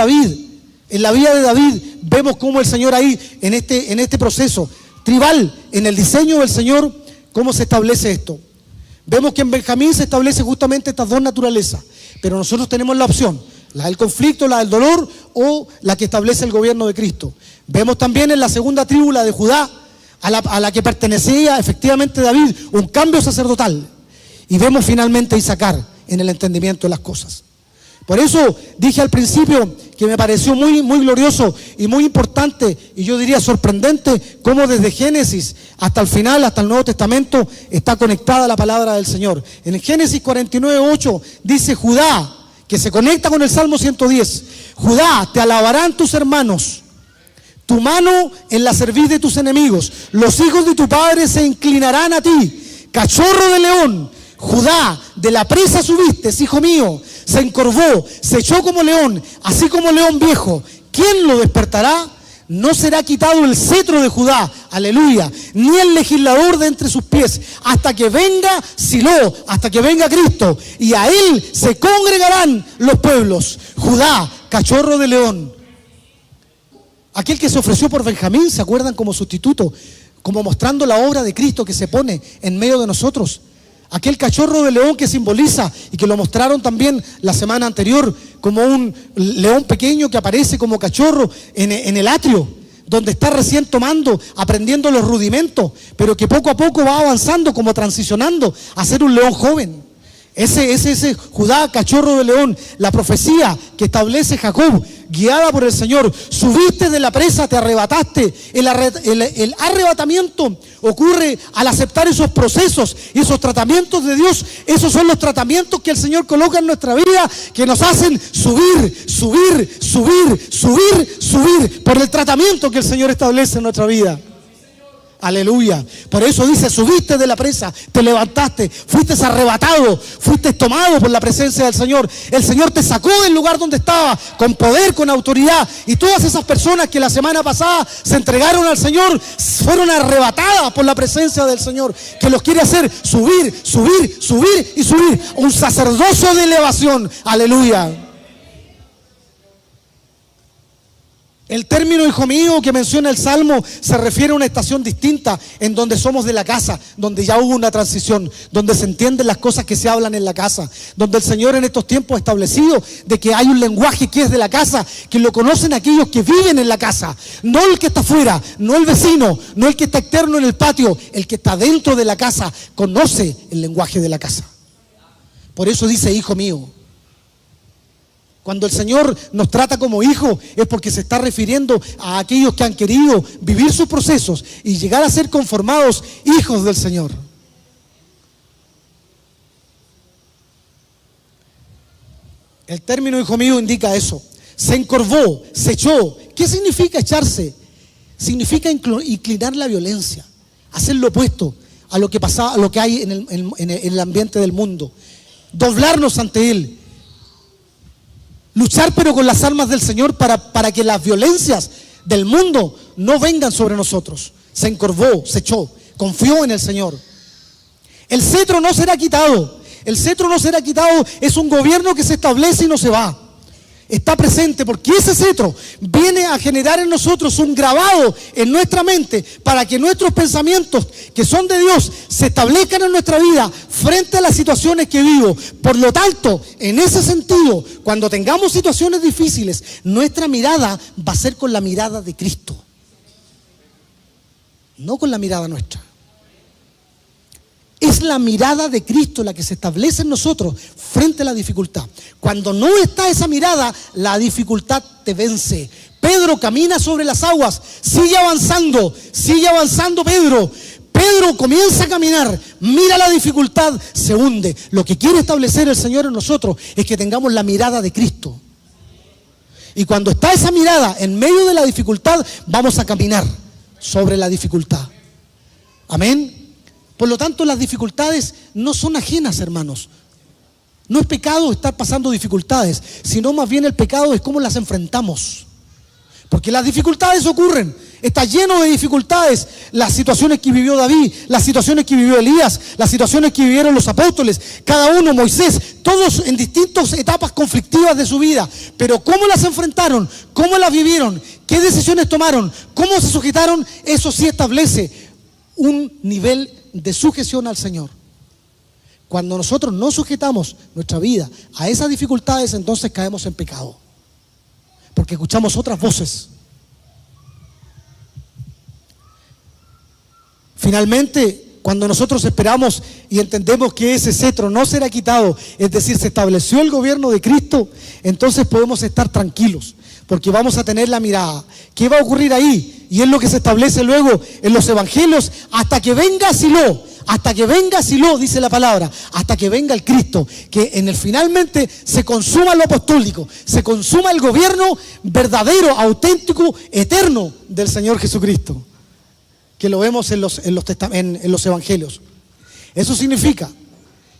David, vemos cómo el Señor ahí en este proceso tribal, en el diseño del Señor, cómo se establece esto. Vemos que en Benjamín se establece justamente estas dos naturalezas, pero nosotros tenemos la opción la del conflicto, la del dolor o la que establece el gobierno de Cristo. Vemos también en la segunda tribu, la de Judá, a la que pertenecía efectivamente David, un cambio sacerdotal. Y vemos finalmente a Isaacar en el entendimiento de las cosas. Por eso dije al principio que me pareció muy glorioso y muy importante, y yo diría sorprendente, cómo desde Génesis hasta el final, hasta el Nuevo Testamento, está conectada la palabra del Señor. En el Génesis 49:8 dice Judá, que se conecta con el Salmo 110, Judá, te alabarán tus hermanos, tu mano en la cerviz de tus enemigos, los hijos de tu padre se inclinarán a ti, cachorro de león, Judá, de la presa subiste, hijo mío, se encorvó, se echó como león, así como león viejo. ¿Quién lo despertará? No será quitado el cetro de Judá, aleluya, ni el legislador de entre sus pies, hasta que venga Silo, hasta que venga Cristo, y a él se congregarán los pueblos. Judá, cachorro de león. Aquel que se ofreció por Benjamín, ¿se acuerdan? Como sustituto, como mostrando la obra de Cristo que se pone en medio de nosotros. Aquel cachorro de león que simboliza, y que lo mostraron también la semana anterior, como un león pequeño que aparece como cachorro en el atrio, donde está recién tomando, aprendiendo los rudimentos, pero que poco a poco va avanzando, como transicionando a ser un león joven. Ese Judá, cachorro de león, la profecía que establece Jacob, guiada por el Señor. Subiste de la presa, te arrebataste. El arrebatamiento ocurre al aceptar esos procesos y esos tratamientos de Dios. Esos son los tratamientos que el Señor coloca en nuestra vida, que nos hacen subir por el tratamiento que el Señor establece en nuestra vida. Aleluya. Por eso dice, subiste de la presa, te levantaste, fuiste arrebatado, fuiste tomado por la presencia del Señor. El Señor te sacó del lugar donde estaba, con poder, con autoridad. Y todas esas personas que la semana pasada se entregaron al Señor, fueron arrebatadas por la presencia del Señor, que los quiere hacer subir. Un sacerdocio de elevación. Aleluya. El término hijo mío que menciona el Salmo se refiere a una estación distinta, en donde somos de la casa, donde ya hubo una transición, donde se entienden las cosas que se hablan en la casa, donde el Señor en estos tiempos ha establecido de que hay un lenguaje que es de la casa, que lo conocen aquellos que viven en la casa, no el que está afuera, no el vecino, no el que está externo en el patio, el que está dentro de la casa conoce el lenguaje de la casa. Por eso dice hijo mío. Cuando el Señor nos trata como hijos, es porque se está refiriendo a aquellos que han querido vivir sus procesos y llegar a ser conformados hijos del Señor. El término hijo mío indica eso. Se encorvó, se echó. ¿Qué significa echarse? Significa inclinar la violencia, hacer lo opuesto a lo que pasa, a lo que hay en el ambiente del mundo. Doblarnos ante Él. Luchar pero con las armas del Señor para que las violencias del mundo no vengan sobre nosotros. Se encorvó, se echó, confió en el Señor. El cetro no será quitado. El cetro no será quitado, es un gobierno que se establece y no se va. Está presente porque ese cetro viene a generar en nosotros un grabado en nuestra mente para que nuestros pensamientos que son de Dios se establezcan en nuestra vida frente a las situaciones que vivo. Por lo tanto, en ese sentido, cuando tengamos situaciones difíciles, nuestra mirada va a ser con la mirada de Cristo, no con la mirada nuestra. Es la mirada de Cristo la que se establece en nosotros frente a la dificultad. Cuando no está esa mirada, la dificultad te vence. Pedro camina sobre las aguas, sigue avanzando Pedro. Pedro comienza a caminar, mira la dificultad, se hunde. Lo que quiere establecer el Señor en nosotros es que tengamos la mirada de Cristo. Y cuando está esa mirada en medio de la dificultad, vamos a caminar sobre la dificultad. Amén. Por lo tanto, las dificultades no son ajenas, hermanos. No es pecado estar pasando dificultades, sino más bien el pecado es cómo las enfrentamos. Porque las dificultades ocurren, está lleno de dificultades. Las situaciones que vivió David, las situaciones que vivió Elías, las situaciones que vivieron los apóstoles, cada uno, Moisés, todos en distintas etapas conflictivas de su vida. Pero cómo las enfrentaron, cómo las vivieron, qué decisiones tomaron, cómo se sujetaron, eso sí establece un nivel de sujeción al Señor. Cuando nosotros no sujetamos nuestra vida a esas dificultades, entonces caemos en pecado. Porque escuchamos otras voces. Finalmente, cuando nosotros esperamos y entendemos que ese cetro no será quitado, es decir, se estableció el gobierno de Cristo, entonces podemos estar tranquilos, porque vamos a tener la mirada. ¿Qué va a ocurrir ahí? Y es lo que se establece luego en los evangelios, hasta que venga Silo. Hasta que venga Silo, dice la palabra, hasta que venga el Cristo, que en el finalmente se consuma lo apostólico, se consuma el gobierno verdadero, auténtico, eterno del Señor Jesucristo, que lo vemos en los evangelios. Eso significa,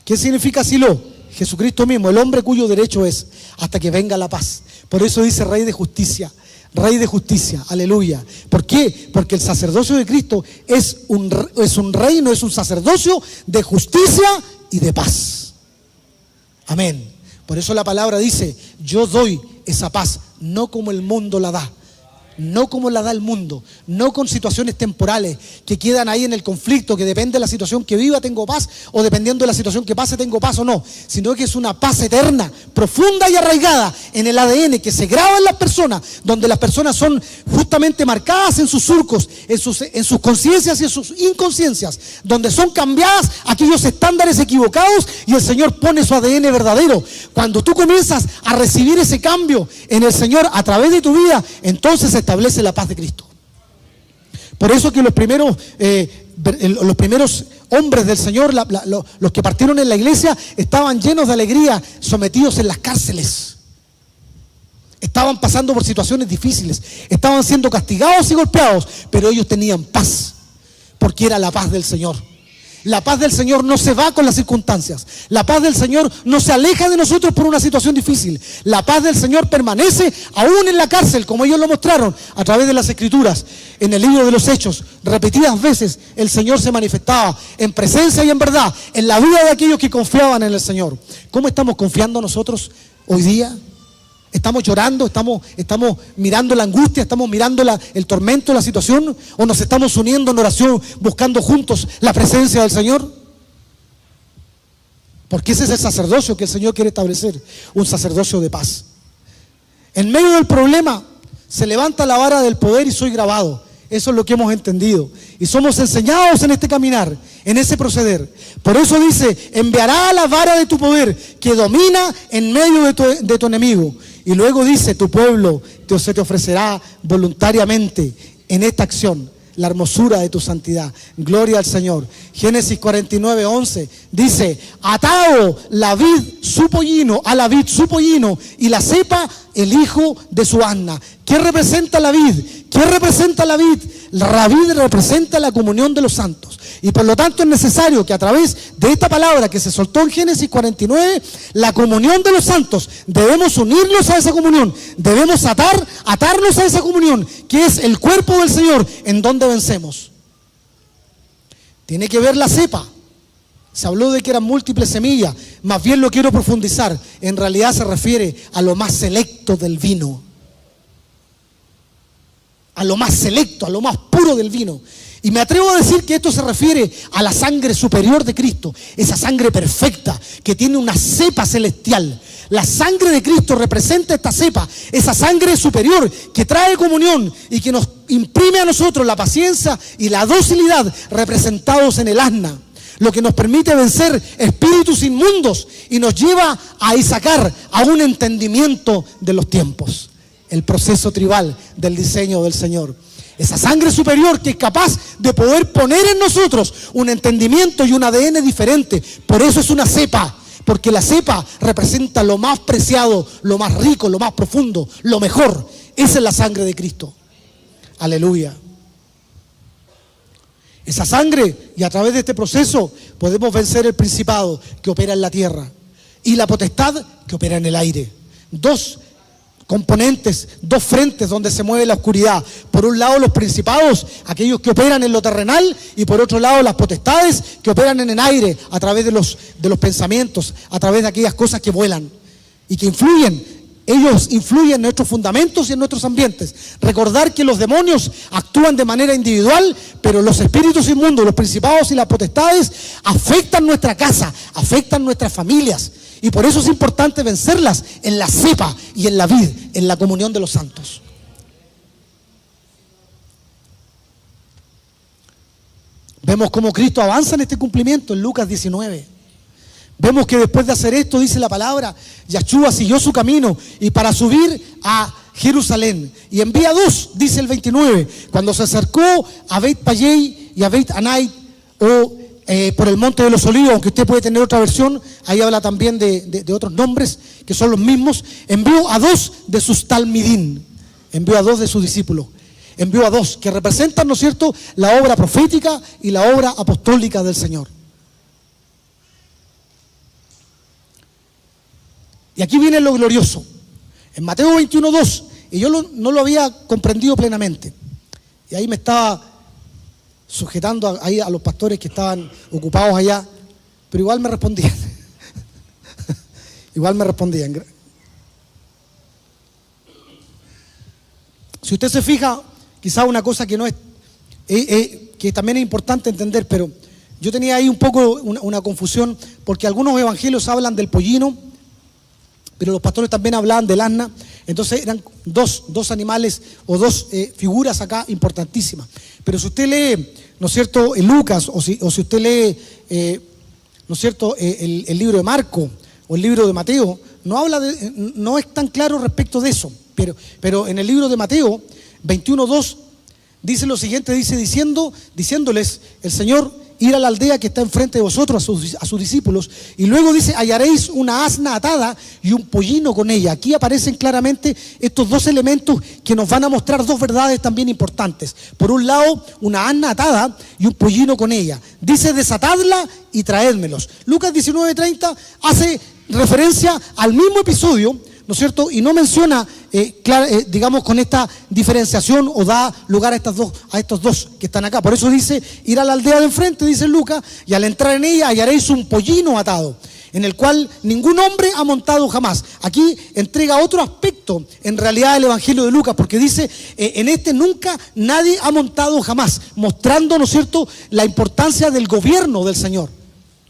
¿qué significa Silo? Jesucristo mismo, el hombre cuyo derecho es hasta que venga la paz. Por eso dice Rey de Justicia. Rey de justicia, aleluya. ¿Por qué? Porque el sacerdocio de Cristo es un reino, es un sacerdocio de justicia y de paz. Amén. Por eso la palabra dice, yo doy esa paz, no como el mundo la da. No como la da el mundo, no con situaciones temporales que quedan ahí en el conflicto, que depende de la situación que viva tengo paz, o dependiendo de la situación que pase tengo paz o no, sino que es una paz eterna, profunda y arraigada en el ADN, que se graba en las personas, donde las personas son justamente marcadas en sus surcos, en sus conciencias y en sus inconsciencias, donde son cambiadas aquellos estándares equivocados y el Señor pone su ADN verdadero. Cuando tú comienzas a recibir ese cambio en el Señor a través de tu vida, entonces se establece la paz de Cristo. Por eso que los primeros hombres del Señor, los que partieron en la iglesia, estaban llenos de alegría, sometidos en las cárceles. Estaban pasando por situaciones difíciles, estaban siendo castigados y golpeados, pero ellos tenían paz, porque era la paz del Señor. La paz del Señor no se va con las circunstancias. La paz del Señor no se aleja de nosotros por una situación difícil. La paz del Señor permanece aún en la cárcel, como ellos lo mostraron a través de las Escrituras. En el libro de los Hechos, repetidas veces, el Señor se manifestaba en presencia y en verdad en la vida de aquellos que confiaban en el Señor. ¿Cómo estamos confiando nosotros hoy día? ¿Estamos llorando? ¿Estamos mirando la angustia? ¿Estamos mirando el tormento, la situación? ¿O nos estamos uniendo en oración, buscando juntos la presencia del Señor? Porque ese es el sacerdocio que el Señor quiere establecer, un sacerdocio de paz. En medio del problema se levanta la vara del poder y soy grabado. Eso es lo que hemos entendido. Y somos enseñados en este caminar, en ese proceder. Por eso dice, enviará la vara de tu poder que domina en medio de tu enemigo. Y luego dice, tu pueblo se te ofrecerá voluntariamente en esta acción la hermosura de tu santidad. Gloria al Señor. Génesis 49:11 dice, atado la vid su pollino, a la vid su pollino y la cepa el hijo de su asna. ¿Qué representa la vid? ¿Qué representa la vid? La vid representa la comunión de los santos. Y por lo tanto es necesario que a través de esta palabra que se soltó en Génesis 49, la comunión de los santos, debemos unirnos a esa comunión, debemos atarnos a esa comunión, que es el cuerpo del Señor, en donde vencemos. Tiene que ver la cepa. Se habló de que eran múltiples semillas, más bien lo quiero profundizar. En realidad se refiere a lo más selecto del vino. A lo más selecto, a lo más puro del vino. Y me atrevo a decir que esto se refiere a la sangre superior de Cristo, esa sangre perfecta que tiene una cepa celestial. La sangre de Cristo representa esta cepa, esa sangre superior que trae comunión y que nos imprime a nosotros la paciencia y la docilidad representados en el asna, lo que nos permite vencer espíritus inmundos y nos lleva a sacar a un entendimiento de los tiempos. El proceso tribal del diseño del Señor. Esa sangre superior que es capaz de poder poner en nosotros un entendimiento y un ADN diferente. Por eso es una cepa, porque la cepa representa lo más preciado, lo más rico, lo más profundo, lo mejor. Esa es la sangre de Cristo. Aleluya. Esa sangre, y a través de este proceso podemos vencer el principado que opera en la tierra y la potestad que opera en el aire. Dos componentes, dos frentes donde se mueve la oscuridad. Por un lado los principados, aquellos que operan en lo terrenal, y por otro lado las potestades que operan en el aire a través de los pensamientos, a través de aquellas cosas que vuelan y que influyen Ellos influyen en nuestros fundamentos y en nuestros ambientes. Recordar que los demonios actúan de manera individual, pero los espíritus inmundos, los principados y las potestades afectan nuestra casa, afectan nuestras familias. Y por eso es importante vencerlas en la cepa y en la vid, en la comunión de los santos. Vemos cómo Cristo avanza en este cumplimiento en Lucas 19. Vemos que después de hacer esto, dice la palabra, Yahshua siguió su camino y para subir a Jerusalén. Y envía dos, dice el 29, cuando se acercó a Beit Payei y a Beit Anai, por el Monte de los Olivos, aunque usted puede tener otra versión, ahí habla también de otros nombres que son los mismos. Envió a dos de sus talmidín, envió a dos de sus discípulos. Envió a dos que representan, ¿no es cierto?, la obra profética y la obra apostólica del Señor. Y aquí viene lo glorioso. En Mateo 21:2, y yo no lo había comprendido plenamente. Y ahí me estaba sujetando ahí a los pastores que estaban ocupados allá, pero igual me respondían. Igual me respondían. Si usted se fija, quizá una cosa que no es, que también es importante entender, pero yo tenía ahí un poco una confusión, porque algunos evangelios hablan del pollino, pero los pastores también hablaban del asna. Entonces eran dos animales o dos figuras acá importantísimas. Pero si usted lee, ¿no es cierto?, en Lucas, o si usted lee, ¿no es cierto?, el libro de Marco o el libro de Mateo, no es tan claro respecto de eso. Pero en el libro de Mateo 21:2 dice lo siguiente, diciéndoles el Señor: ir a la aldea que está enfrente de vosotros, a sus discípulos, y luego dice: hallaréis una asna atada y un pollino con ella. Aquí aparecen claramente estos dos elementos que nos van a mostrar dos verdades también importantes. Por un lado, una asna atada y un pollino con ella. Dice: desatadla y traédmelos. Lucas 19:30 hace referencia al mismo episodio, ¿no es cierto?, y no menciona, digamos, con esta diferenciación, o da lugar a estos dos que están acá. Por eso dice: ir a la aldea de enfrente, dice Lucas, y al entrar en ella hallaréis un pollino atado, en el cual ningún hombre ha montado jamás. Aquí entrega otro aspecto, en realidad, el Evangelio de Lucas, porque dice, en este nunca nadie ha montado jamás, mostrando, ¿no es cierto?, la importancia del gobierno del Señor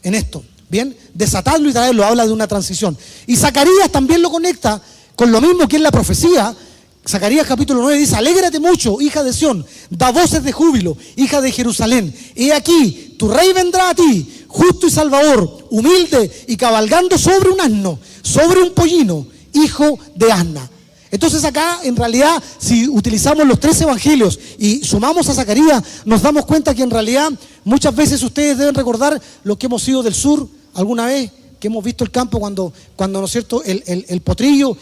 en esto. Bien, desatadlo y traerlo, habla de una transición. Y Zacarías también lo conecta con lo mismo que es la profecía. Zacarías capítulo 9 dice: alégrate mucho, hija de Sión, da voces de júbilo, hija de Jerusalén. He aquí, tu rey vendrá a ti, justo y salvador, humilde y cabalgando sobre un asno, sobre un pollino, hijo de asna. Entonces acá, en realidad, si utilizamos los tres evangelios y sumamos a Zacarías, nos damos cuenta que en realidad muchas veces ustedes deben recordar lo que hemos sido del sur alguna vez, que hemos visto el campo cuando ¿no es cierto?, el potrillo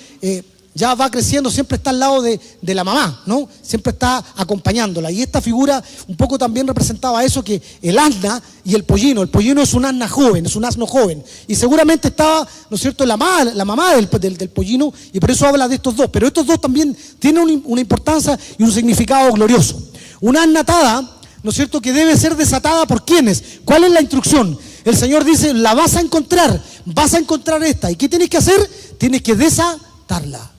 ya va creciendo, siempre está al lado de la mamá, ¿no? Siempre está acompañándola. Y esta figura un poco también representaba eso, que el asna y el pollino es un asna joven, es un asno joven. Y seguramente estaba, ¿no es cierto?, la mamá del pollino, y por eso habla de estos dos. Pero estos dos también tienen una importancia y un significado glorioso. Una asna atada, ¿no es cierto?, que debe ser desatada por ¿quiénes? ¿Cuál es la instrucción? El Señor dice: la vas a encontrar esta. ¿Y qué tienes que hacer? Tienes que desatarla.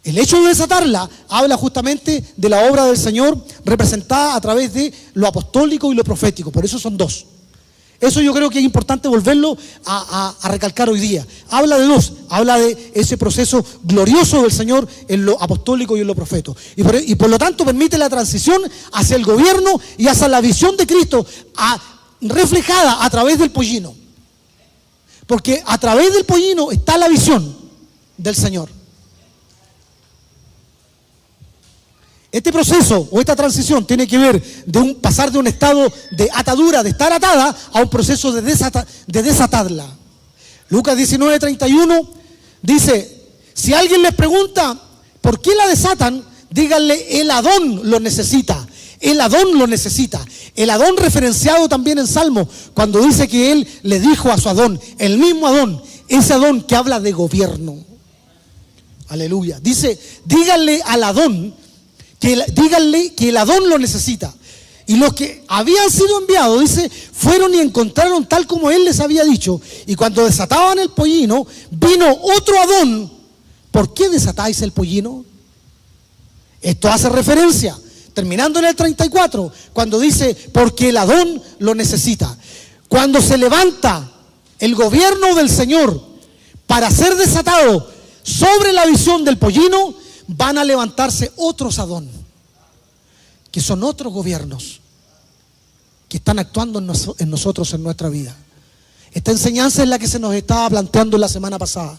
El hecho de desatarla habla justamente de la obra del Señor representada a través de lo apostólico y lo profético. Por eso son dos. Eso yo creo que es importante volverlo a recalcar hoy día. Habla de dos, habla de ese proceso glorioso del Señor en lo apostólico y en lo profético. Y por lo tanto permite la transición hacia el gobierno y hacia la visión de Cristo reflejada a través del pollino. Porque a través del pollino está la visión del Señor. Este proceso o esta transición tiene que ver de pasar de un estado de atadura, de estar atada, a un proceso de desatarla. Lucas 19:31 dice: si alguien les pregunta por qué la desatan, díganle: el Adón lo necesita. El Adón lo necesita. El Adón referenciado también en Salmo, cuando dice que él le dijo a su Adón, el mismo Adón, ese Adón que habla de gobierno. Aleluya. Dice: díganle al Adón, díganle que el Adón lo necesita. Y los que habían sido enviados, dice, fueron y encontraron tal como él les había dicho. Y cuando desataban el pollino, vino otro Adón. ¿Por qué desatáis el pollino? Esto hace referencia, terminando en el 34, cuando dice, porque el Adón lo necesita. Cuando se levanta el gobierno del Señor para ser desatado sobre la visión del pollino, van a levantarse otros Adón, que son otros gobiernos que están actuando en nosotros, en nuestra vida. Esta enseñanza es la que se nos estaba planteando la semana pasada.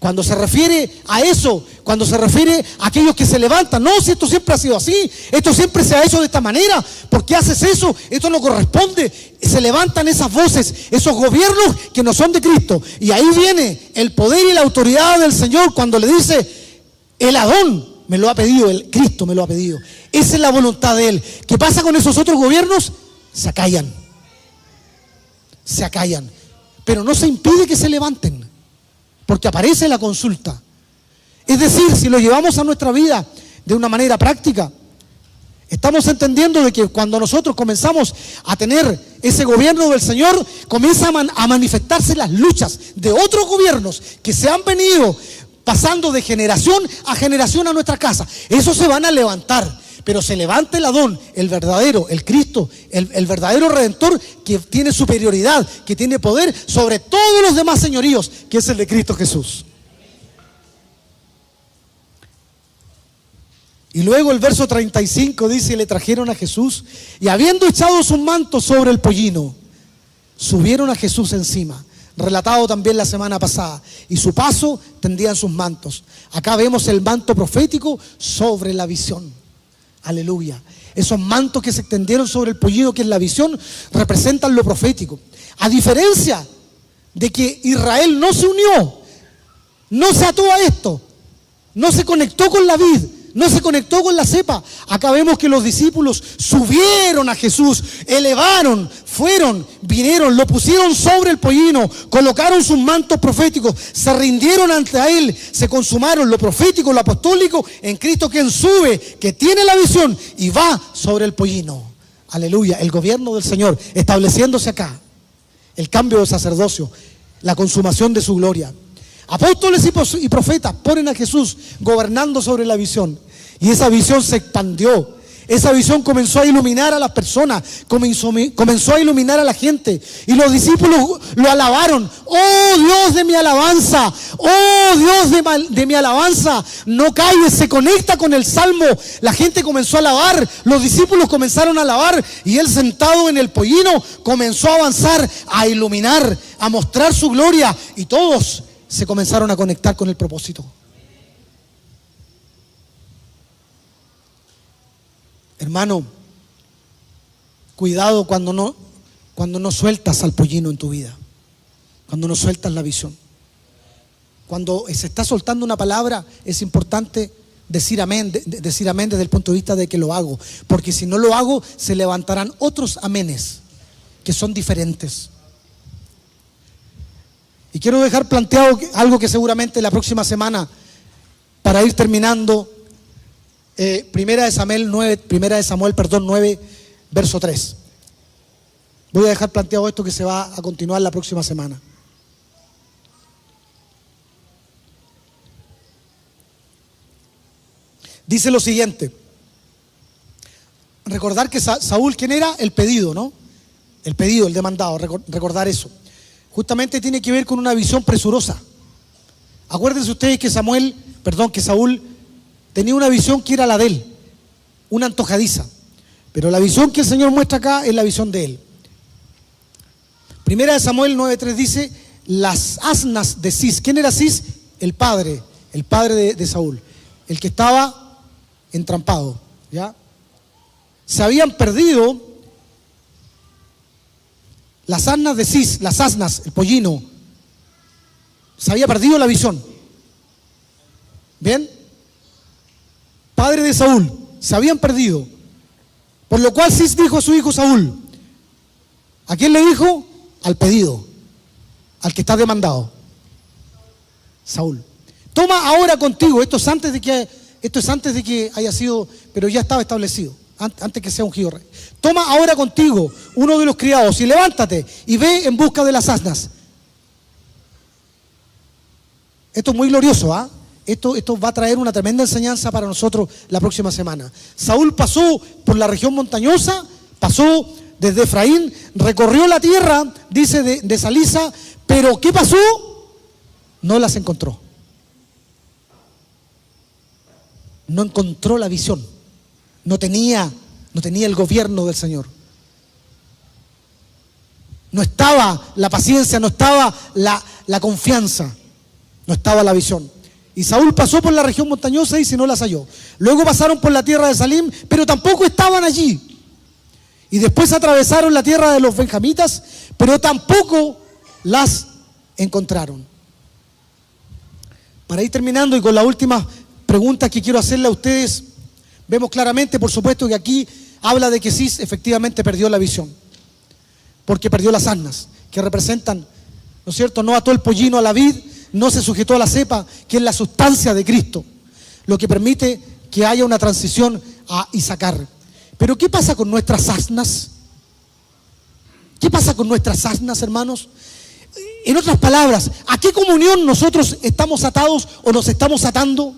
Cuando se refiere a eso, cuando se refiere a aquellos que se levantan, no, si esto siempre ha sido así, esto siempre se ha hecho de esta manera, ¿por qué haces eso? Esto no corresponde. Se levantan esas voces, esos gobiernos que no son de Cristo. Y ahí viene el poder y la autoridad del Señor cuando le dice, el Adón me lo ha pedido, el Cristo me lo ha pedido. Esa es la voluntad de Él. ¿Qué pasa con esos otros gobiernos? Se acallan. Se acallan. Pero no se impide que se levanten, porque aparece la consulta. Es decir, si lo llevamos a nuestra vida de una manera práctica, estamos entendiendo de que cuando nosotros comenzamos a tener ese gobierno del Señor, comienzan a manifestarse las luchas de otros gobiernos que se han venido pasando de generación a nuestra casa. Esos se van a levantar, pero se levanta el Adón, el verdadero, el Cristo, el verdadero Redentor, que tiene superioridad, que tiene poder sobre todos los demás señoríos, que es el de Cristo Jesús. Y luego el verso 35 dice, le trajeron a Jesús, y habiendo echado su manto sobre el pollino, subieron a Jesús encima. Relatado también la semana pasada. Y su paso tendían sus mantos. Acá vemos el manto profético sobre la visión. Aleluya. Esos mantos que se extendieron sobre el pollino, que es la visión, representan lo profético. A diferencia de que Israel no se unió, no se ató a esto, no se conectó con la vid, no se conectó con la cepa. Acá vemos que los discípulos subieron a Jesús, elevaron, fueron, vinieron, lo pusieron sobre el pollino, colocaron sus mantos proféticos, se rindieron ante Él, se consumaron lo profético, lo apostólico en Cristo, quien sube, que tiene la visión y va sobre el pollino. Aleluya, el gobierno del Señor estableciéndose acá, el cambio de sacerdocio, la consumación de su gloria. Apóstoles y profetas ponen a Jesús gobernando sobre la visión, y esa visión se expandió. Esa visión comenzó a iluminar a las personas, comenzó a iluminar a la gente, y los discípulos lo alabaron. Oh Dios de mi alabanza, oh Dios de mi alabanza, no calles. Se conecta con el salmo, la gente comenzó a alabar, los discípulos comenzaron a alabar, y él sentado en el pollino comenzó a avanzar, a iluminar, a mostrar su gloria, y todos se comenzaron a conectar con el propósito. Hermano, cuidado cuando no sueltas al pollino en tu vida, cuando no sueltas la visión. Cuando se está soltando una palabra, es importante decir amén desde el punto de vista de que lo hago, porque si no lo hago, se levantarán otros amenes que son diferentes. Y quiero dejar planteado algo que seguramente la próxima semana, para ir terminando, Primera de Samuel 9, verso 3. Voy a dejar planteado esto que se va a continuar la próxima semana. Dice lo siguiente. Recordar que Saúl, ¿quién era? El pedido, ¿no? El pedido, el demandado, recordar eso. Justamente tiene que ver con una visión presurosa. Acuérdense ustedes que Saúl tenía una visión que era la de él, una antojadiza. Pero la visión que el Señor muestra acá es la visión de él. Primera de Samuel 9:3 dice, las asnas de Cis. ¿Quién era Cis? El padre de Saúl, el que estaba entrampado, ¿ya? Se habían perdido las asnas de Cis, las asnas, el pollino. Se había perdido la visión. ¿Bien? Padre de Saúl, se habían perdido. Por lo cual Cis dijo a su hijo Saúl. ¿A quién le dijo? Al pedido, al que está demandado. Saúl, toma ahora contigo, esto es antes de que haya sido, pero ya estaba establecido, antes que sea ungido rey. Toma ahora contigo uno de los criados y levántate y ve en busca de las asnas. Esto es muy glorioso, ¿ah? Esto va a traer una tremenda enseñanza para nosotros la próxima semana. Saúl pasó por la región montañosa, pasó desde Efraín, recorrió la tierra, dice, de Salisa, pero ¿qué pasó? No las encontró. No encontró la visión. No tenía el gobierno del Señor. No estaba la paciencia, no estaba la confianza, no estaba la visión. Y Saúl pasó por la región montañosa y no las halló. Luego pasaron por la tierra de Salim, pero tampoco estaban allí. Y después atravesaron la tierra de los benjamitas, pero tampoco las encontraron. Para ir terminando y con la última pregunta que quiero hacerle a ustedes, vemos claramente, por supuesto, que aquí habla de que Cis efectivamente perdió la visión, porque perdió las asnas, que representan, ¿no es cierto?, no ató el pollino a la vid, no se sujetó a la cepa, que es la sustancia de Cristo, lo que permite que haya una transición a Isacar. Pero ¿qué pasa con nuestras asnas? ¿Qué pasa con nuestras asnas, hermanos? En otras palabras, ¿a qué comunión nosotros estamos atados o nos estamos atando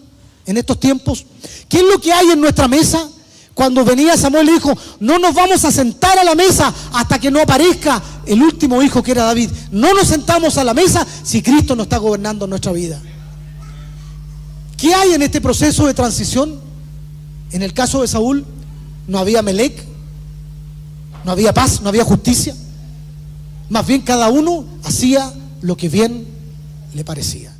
en estos tiempos? ¿Qué es lo que hay en nuestra mesa? Cuando venía Samuel dijo, no nos vamos a sentar a la mesa hasta que no aparezca el último hijo que era David. No nos sentamos a la mesa si Cristo no está gobernando nuestra vida. ¿Qué hay en este proceso de transición? En el caso de Saúl, no había Melec, no había paz, no había justicia. Más bien cada uno hacía lo que bien le parecía.